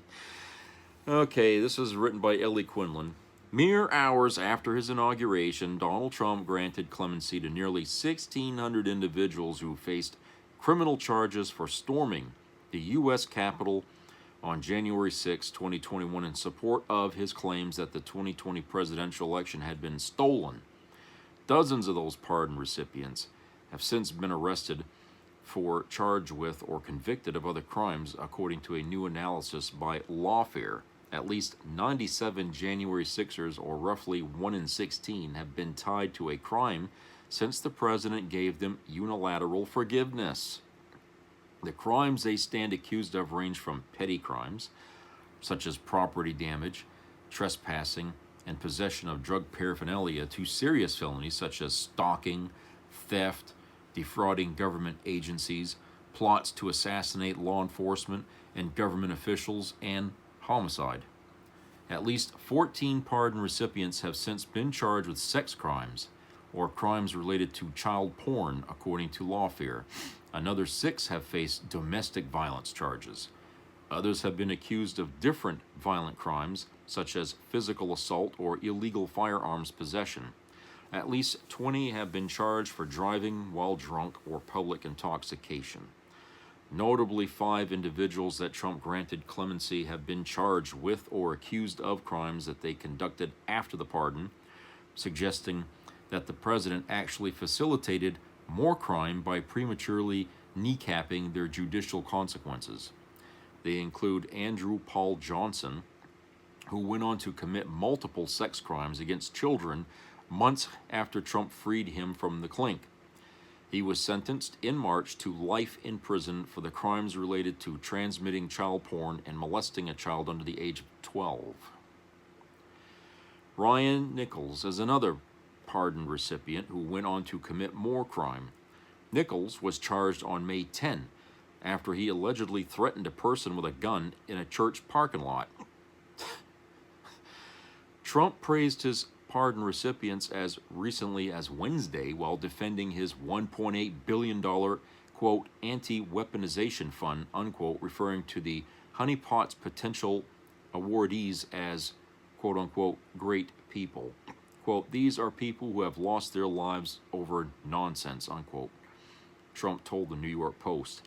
Okay, this was written by Ellie Quinlan. Mere hours after his inauguration, Donald Trump granted clemency to nearly 1,600 individuals who faced criminal charges for storming the U.S. Capitol on January 6, 2021, in support of his claims that the 2020 presidential election had been stolen. Dozens of those pardon recipients have since been arrested for charged with or convicted of other crimes, according to a new analysis by Lawfare. At least 97 January 6ers, or roughly 1 in 16, have been tied to a crime since the president gave them unilateral forgiveness. The crimes they stand accused of range from petty crimes, such as property damage, trespassing, and possession of drug paraphernalia, to serious felonies such as stalking, theft, defrauding government agencies, plots to assassinate law enforcement and government officials, and homicide. At least 14 pardon recipients have since been charged with sex crimes or crimes related to child porn, according to Lawfare. Another 6 have faced domestic violence charges. Others have been accused of different violent crimes, such as physical assault or illegal firearms possession. At least 20 have been charged for driving while drunk or public intoxication. Notably, 5 individuals that Trump granted clemency have been charged with or accused of crimes that they conducted after the pardon, suggesting that the president actually facilitated more crime by prematurely kneecapping their judicial consequences. They include Andrew Paul Johnson, who went on to commit multiple sex crimes against children months after Trump freed him from the clink. He was sentenced in March to life in prison for the crimes related to transmitting child porn and molesting a child under the age of 12. Ryan Nichols is another pardon recipient who went on to commit more crime. Nichols was charged on May 10 after he allegedly threatened a person with a gun in a church parking lot. Trump praised his pardon recipients as recently as Wednesday while defending his $1.8 billion, quote, anti-weaponization fund, unquote, referring to the honeypot's potential awardees as, quote unquote, great people. Quote, these are people who have lost their lives over nonsense, unquote, Trump told the New York Post.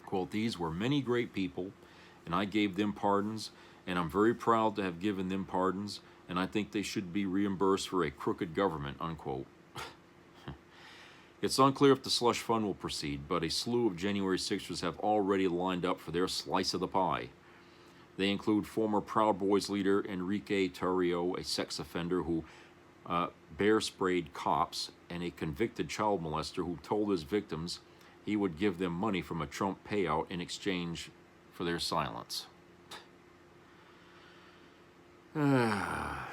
Quote, these were many great people, and I gave them pardons, and I'm very proud to have given them pardons, and I think they should be reimbursed for a crooked government, unquote. It's unclear if the slush fund will proceed, but a slew of January 6ers have already lined up for their slice of the pie. They include former Proud Boys leader Enrique Tarrio, a sex offender who bear-sprayed cops, and a convicted child molester who told his victims he would give them money from a Trump payout in exchange for their silence.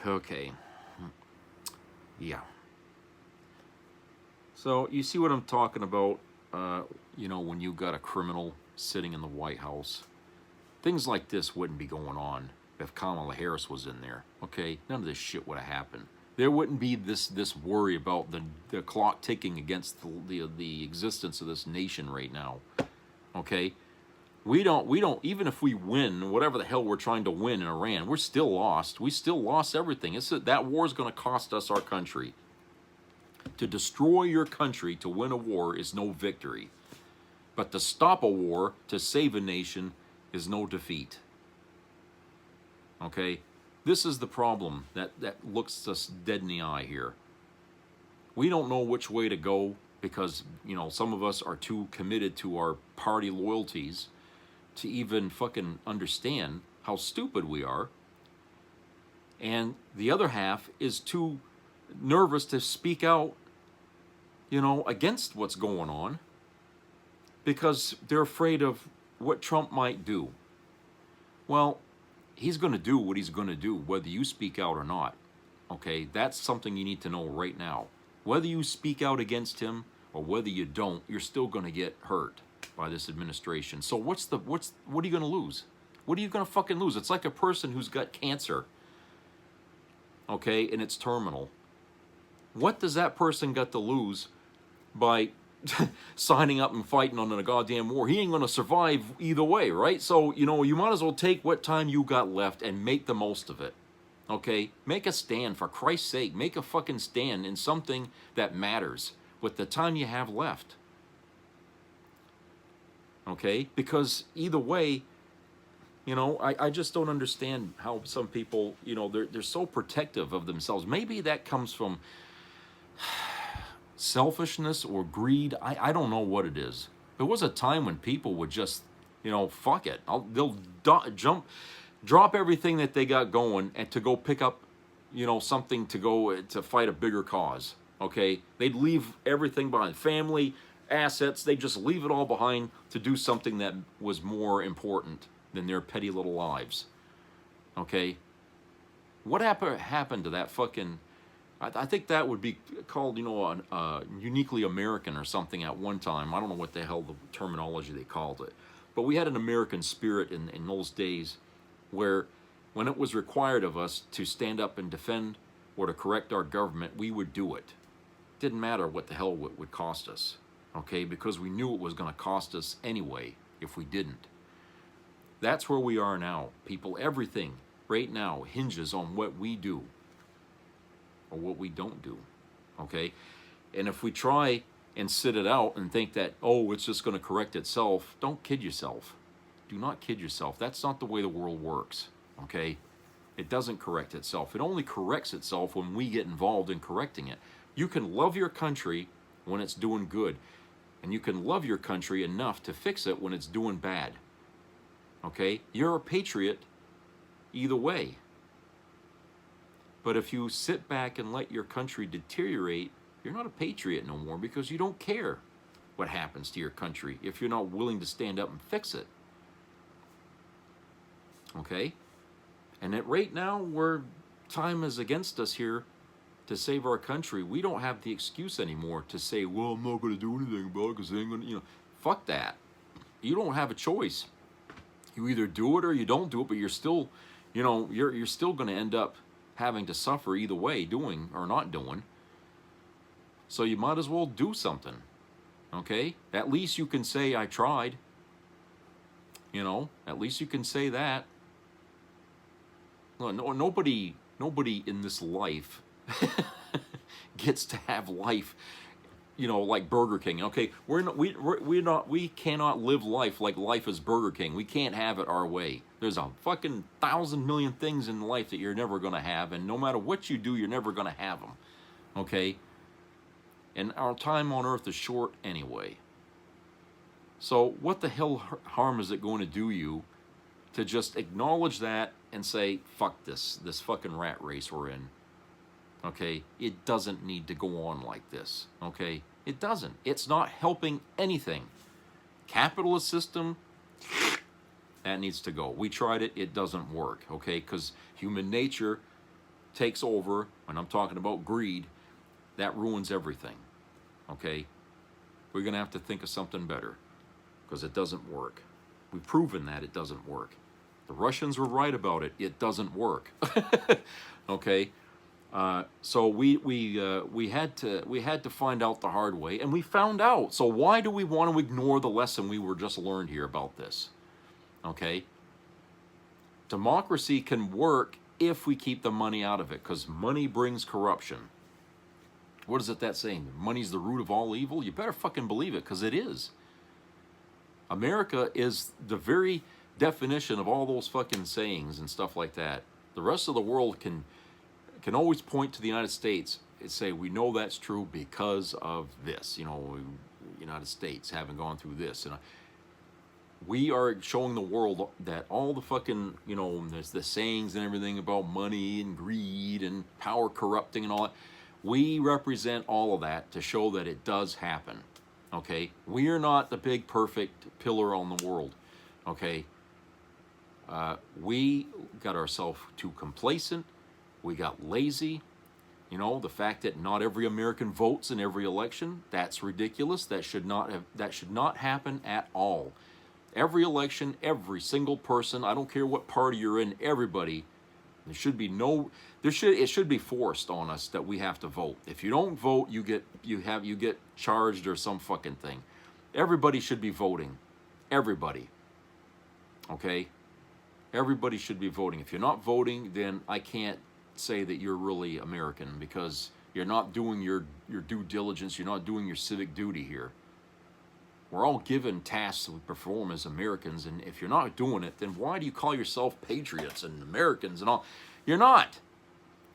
Okay. Yeah. So you see what I'm talking about, when you got a criminal sitting in the White House. Things like this wouldn't be going on if Kamala Harris was in there, okay? None of this shit would have happened. There wouldn't be this worry about the clock ticking against the existence of this nation right now, okay? We don't, even if we win, whatever the hell we're trying to win in Iran, we're still lost. We still lost everything. That war is going to cost us our country. To destroy your country to win a war is no victory. But to stop a war, to save a nation, is no defeat. Okay? This is the problem that looks us dead in the eye here. We don't know which way to go because, some of us are too committed to our party loyalties to even fucking understand how stupid we are. And the other half is too nervous to speak out, against what's going on because they're afraid of what Trump might do. Well, he's going to do what he's going to do, whether you speak out or not. Okay, that's something you need to know right now. Whether you speak out against him or whether you don't, you're still going to get hurt by this administration. So what are you going to lose? What are you going to fucking lose? It's like a person who's got cancer, okay, and it's terminal. What does that person got to lose by signing up and fighting on a goddamn war? He ain't going to survive either way, right? So, you might as well take what time you got left and make the most of it, okay? Make a stand, for Christ's sake. Make a fucking stand in something that matters with the time you have left. Okay, because either way, I just don't understand how some people, they're so protective of themselves. Maybe that comes from selfishness or greed. I don't know what it is. There was a time when people would just, you know, fuck it. They'll drop everything that they got going and to go pick up, you know, something to go to fight a bigger cause. Okay, they'd leave everything behind, family, assets. They just leave it all behind to do something that was more important than their petty little lives. Okay, what happened to that fucking? I think that would be called, you know, uniquely American or something at one time. I don't know what the hell the terminology they called it. But we had an American spirit in those days where when it was required of us to stand up and defend or to correct our government, we would do it. Didn't matter what the hell it would cost us, okay? Because we knew it was going to cost us anyway if we didn't. That's where we are now, people. Everything right now hinges on what we do or what we don't do, okay? And if we try and sit it out and think that, oh, it's just going to correct itself, don't kid yourself. Do not kid yourself. That's not the way the world works, okay? It doesn't correct itself. It only corrects itself when we get involved in correcting it. You can love your country when it's doing good, and you can love your country enough to fix it when it's doing bad, okay? You're a patriot either way. But if you sit back and let your country deteriorate, you're not a patriot no more because you don't care what happens to your country if you're not willing to stand up and fix it. Okay? And at right now, where time is against us here to save our country, we don't have the excuse anymore to say, well, I'm not going to do anything about it because they ain't going to, you know, fuck that. You don't have a choice. You either do it or you don't do it, but you're still, you know, you're still going to end up having to suffer either way, doing or not doing. So you might as well do something, okay? At least you can say, I tried. You know, at least you can say that. No, nobody in this life gets to have life, you know, like Burger King. Okay, we cannot live life like life is Burger King. We can't have it our way. There's a fucking 1,000 million things in life that you're never going to have, and no matter what you do, you're never going to have them. Okay? And our time on earth is short anyway. So what the hell harm is it going to do you to just acknowledge that and say, fuck this fucking rat race we're in. Okay? It doesn't need to go on like this. Okay? It doesn't. It's not helping anything. Capitalist system, that needs to go. We tried it. It doesn't work. Okay? Because human nature takes over. When I'm talking about greed, that ruins everything. Okay? We're going to have to think of something better because it doesn't work. We've proven that it doesn't work. The Russians were right about it. It doesn't work. Okay? So we had to find out the hard way, and we found out. So why do we want to ignore the lesson we were just learned here about this? Okay? Democracy can work if we keep the money out of it, because money brings corruption. What is it that saying? Money's the root of all evil? You better fucking believe it, because it is. America is the very definition of all those fucking sayings and stuff like that. The rest of the world can always point to the United States and say, we know that's true because of this. You know, United States having gone through this. And we are showing the world that all the fucking, you know, there's the sayings and everything about money and greed and power corrupting and all that. We represent all of that to show that it does happen. Okay? We are not the big perfect pillar on the world. Okay? We got ourselves too complacent. We got lazy. You know, the fact that not every American votes in every election, that's ridiculous. That should not happen at all. Every election, every single person, I don't care what party you're in, everybody, it should be forced on us that we have to vote. If you don't vote, you get charged or some fucking thing. Everybody should be voting. Everybody. Okay? Everybody should be voting. If you're not voting, then I can't say that you're really American, because you're not doing your due diligence. You're not doing your civic duty here. We're all given tasks to perform as Americans, and if you're not doing it, then why do you call yourself patriots and Americans and all? You're not.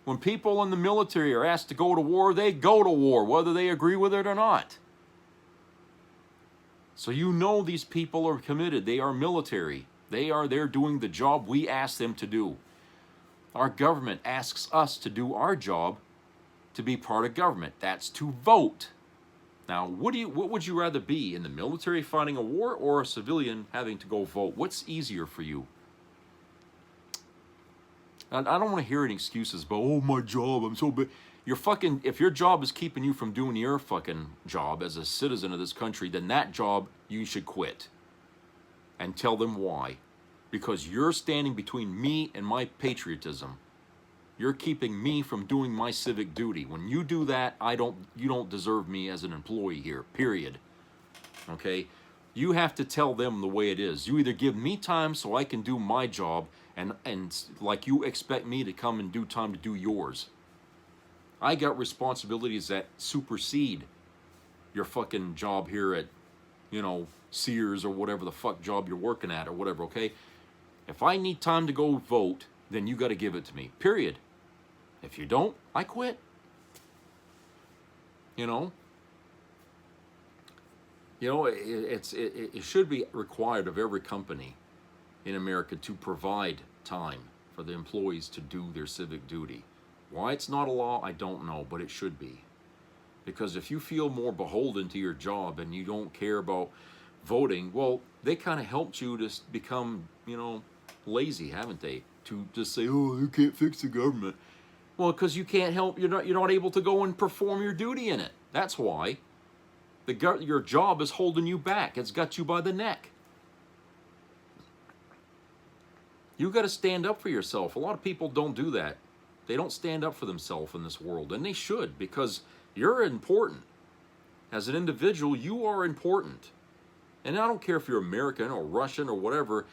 When people in the military are asked to go to war, they go to war, whether they agree with it or not. So you know these people are committed. They are military. They are there doing the job we ask them to do. Our government asks us to do our job to be part of government. That's to vote. Now, what would you rather be, in the military fighting a war or a civilian having to go vote? What's easier for you? And I don't want to hear any excuses about, oh, my job, I'm so big. If your job is keeping you from doing your fucking job as a citizen of this country, then that job you should quit. And tell them why. Because you're standing between me and my patriotism. You're keeping me from doing my civic duty. When you do that, you don't deserve me as an employee here, period. Okay? You have to tell them the way it is. You either give me time so I can do my job, and like you expect me to come and do time to do yours. I got responsibilities that supersede your fucking job here at, Sears or whatever the fuck job you're working at or whatever, okay? If I need time to go vote, then you got to give it to me, period. If you don't, I quit. It should be required of every company in America to provide time for the employees to do their civic duty. Why it's not a law, I don't know, but it should be. Because if you feel more beholden to your job and you don't care about voting, well, they kind of helped you to become, lazy, haven't they? To just say, oh, you can't fix the government. Well, because you can't help, you're not able to go and perform your duty in it. That's why. Your job is holding you back. It's got you by the neck. You got to stand up for yourself. A lot of people don't do that. They don't stand up for themselves in this world, and they should, because you're important. As an individual, you are important. And I don't care if you're American or Russian or whatever,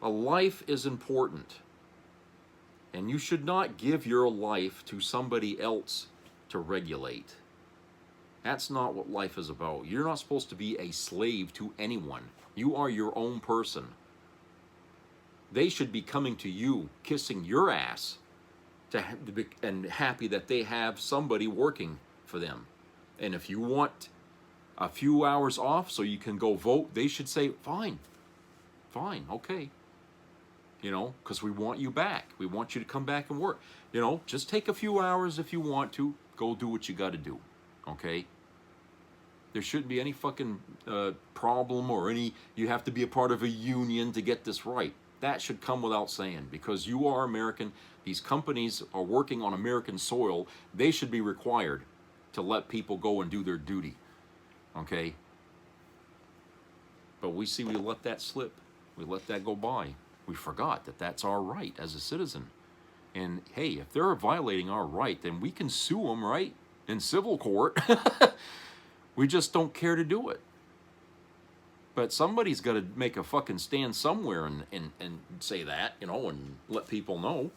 a life is important. And you should not give your life to somebody else to regulate. That's not what life is about. You're not supposed to be a slave to anyone. You are your own person. They should be coming to you, kissing your ass, and happy that they have somebody working for them. And if you want a few hours off so you can go vote, they should say, fine, okay. Because we want you back. We want you to come back and work. Just take a few hours if you want to. Go do what you got to do. Okay? There shouldn't be any fucking problem or you have to be a part of a union to get this right. That should come without saying, because you are American. These companies are working on American soil. They should be required to let people go and do their duty. Okay? But we let that slip. We let that go by. We forgot that that's our right as a citizen. And hey, if they're violating our right, then we can sue them, right? In civil court. We just don't care to do it. But somebody's got to make a fucking stand somewhere and say that, and let people know.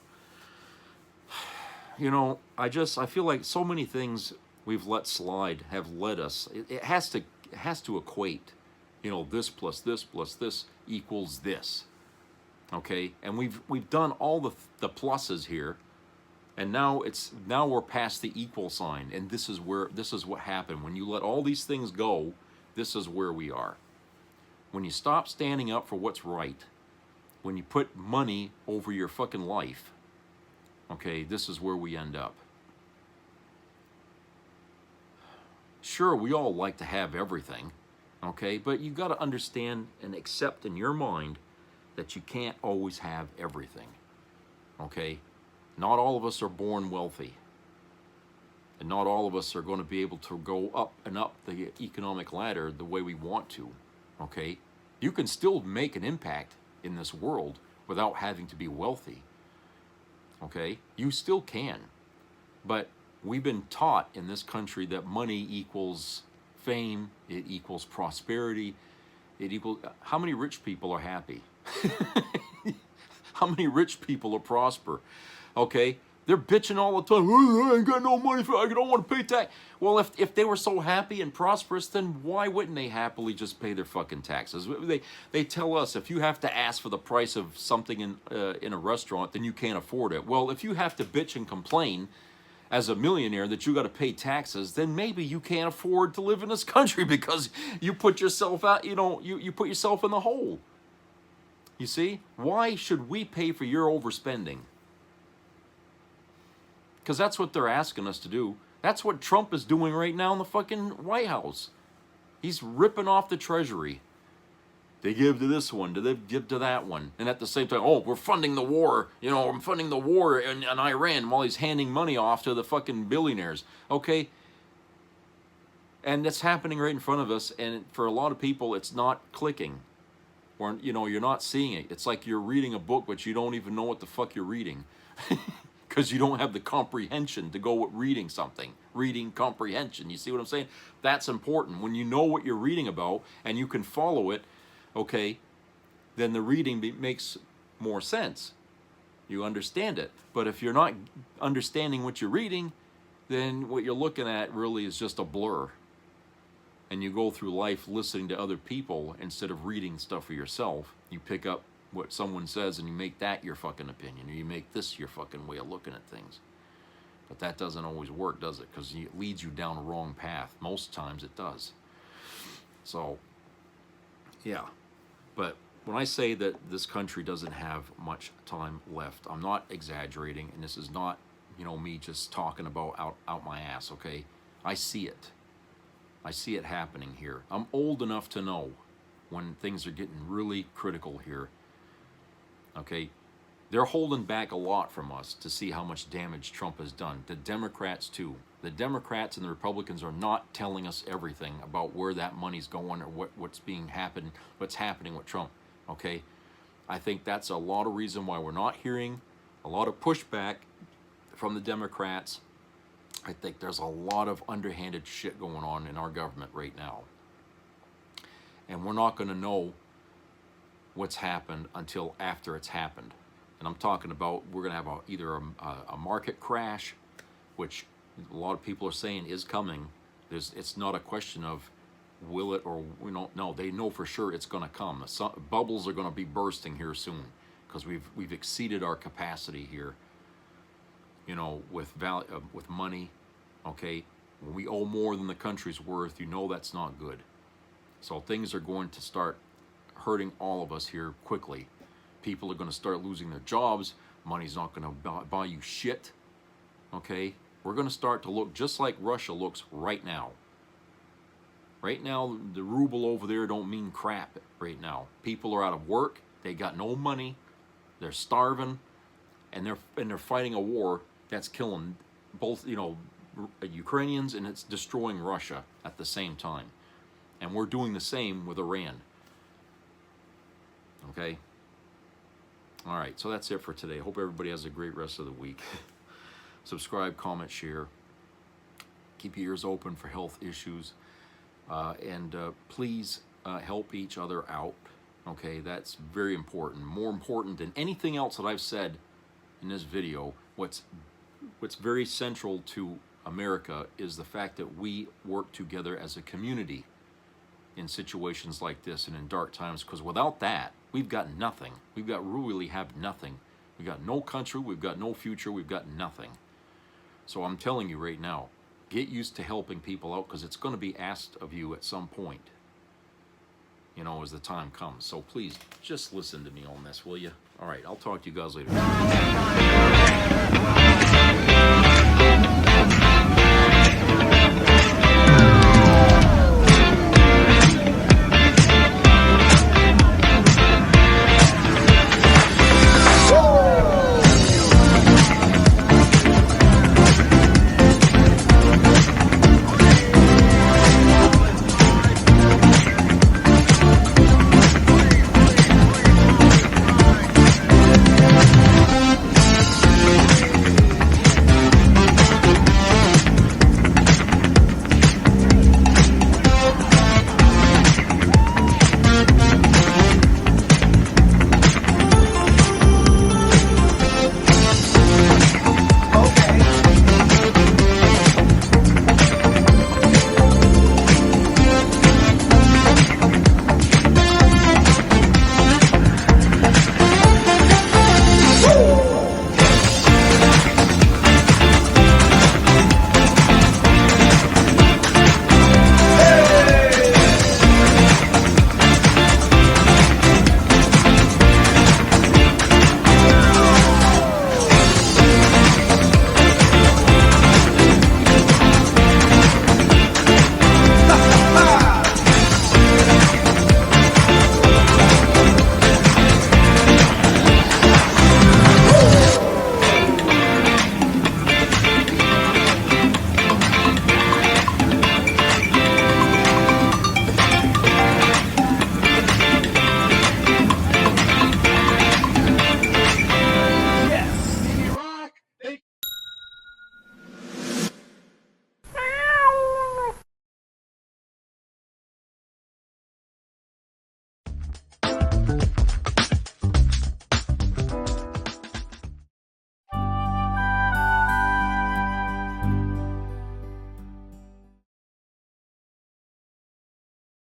I feel like so many things we've let slide have led us. It has to equate. This plus this plus this equals this. Okay? And we've done all the pluses here. And now we're past the equal sign, and this is what happened. When you let all these things go, this is where we are. When you stop standing up for what's right, when you put money over your fucking life, okay, this is where we end up. Sure, we all like to have everything, okay, but you got to understand and accept in your mind that you can't always have everything, okay? Not all of us are born wealthy. And not all of us are going to be able to go up and up the economic ladder the way we want to. Okay? You can still make an impact in this world without having to be wealthy. Okay? You still can. But we've been taught in this country that money equals fame, it equals prosperity, how many rich people are happy? How many rich people are prosper? Okay, they're bitching all the time. Oh, I ain't got no money I don't want to pay tax. Well, if they were so happy and prosperous, then why wouldn't they happily just pay their fucking taxes? They tell us if you have to ask for the price of something in a restaurant, then you can't afford it. Well, if you have to bitch and complain as a millionaire that you got to pay taxes, then maybe you can't afford to live in this country because you put yourself out, you put yourself in the hole. You see? Why should we pay for your overspending? Because that's what they're asking us to do. That's what Trump is doing right now in the fucking White House. He's ripping off the Treasury. They give to this one, they give to that one. And at the same time, oh, we're funding the war. I'm funding the war in Iran while he's handing money off to the fucking billionaires. Okay? And that's happening right in front of us. And for a lot of people, it's not clicking. Or, you're not seeing it. It's like you're reading a book, but you don't even know what the fuck you're reading. Because you don't have the comprehension to go with reading something. Reading comprehension. You see what I'm saying? That's important. When you know what you're reading about and you can follow it, okay, then the reading makes more sense. You understand it. But if you're not understanding what you're reading, then what you're looking at really is just a blur. And you go through life listening to other people instead of reading stuff for yourself. You pick up what someone says and you make that your fucking opinion, or you make this your fucking way of looking at things. But that doesn't always work, does it? Because it leads you down a wrong path. Most times it does. So, yeah. But when I say that this country doesn't have much time left, I'm not exaggerating, and this is not, me just talking about out my ass, okay? I see it. I see it happening here. I'm old enough to know when things are getting really critical here. Okay? They're holding back a lot from us to see how much damage Trump has done. The Democrats too. The Democrats and the Republicans are not telling us everything about where that money's going or what's happening with Trump. Okay? I think that's a lot of reason why we're not hearing a lot of pushback from the Democrats. I think there's a lot of underhanded shit going on in our government right now. And we're not going to know what's happened until after it's happened. And I'm talking about we're going to have either a market crash, which a lot of people are saying is coming. It's not a question of will it or no. They know for sure it's going to come. Bubbles are going to be bursting here soon because we've exceeded our capacity here. With money, okay? When we owe more than the country's worth, that's not good. So things are going to start hurting all of us here quickly. People are going to start losing their jobs. Money's not going to buy you shit, okay? We're going to start to look just like Russia looks right now. Right now, the ruble over there don't mean crap right now. People are out of work. They got no money. They're starving, and they're fighting a war that's killing both, Ukrainians, and it's destroying Russia at the same time. And we're doing the same with Iran. Okay? All right, so that's it for today. Hope everybody has a great rest of the week. Subscribe, comment, share. Keep your ears open for health issues. And please help each other out. Okay, that's very important. More important than anything else that I've said in this video. What's very central to America is the fact that we work together as a community in situations like this and in dark times, because without that, we've got nothing. Really have nothing. We've got no country, we've got no future, we've got nothing. So I'm telling you right now, get used to helping people out, because it's going to be asked of you at some point, as the time comes. So please, just listen to me on this, will you? All right, I'll talk to you guys later.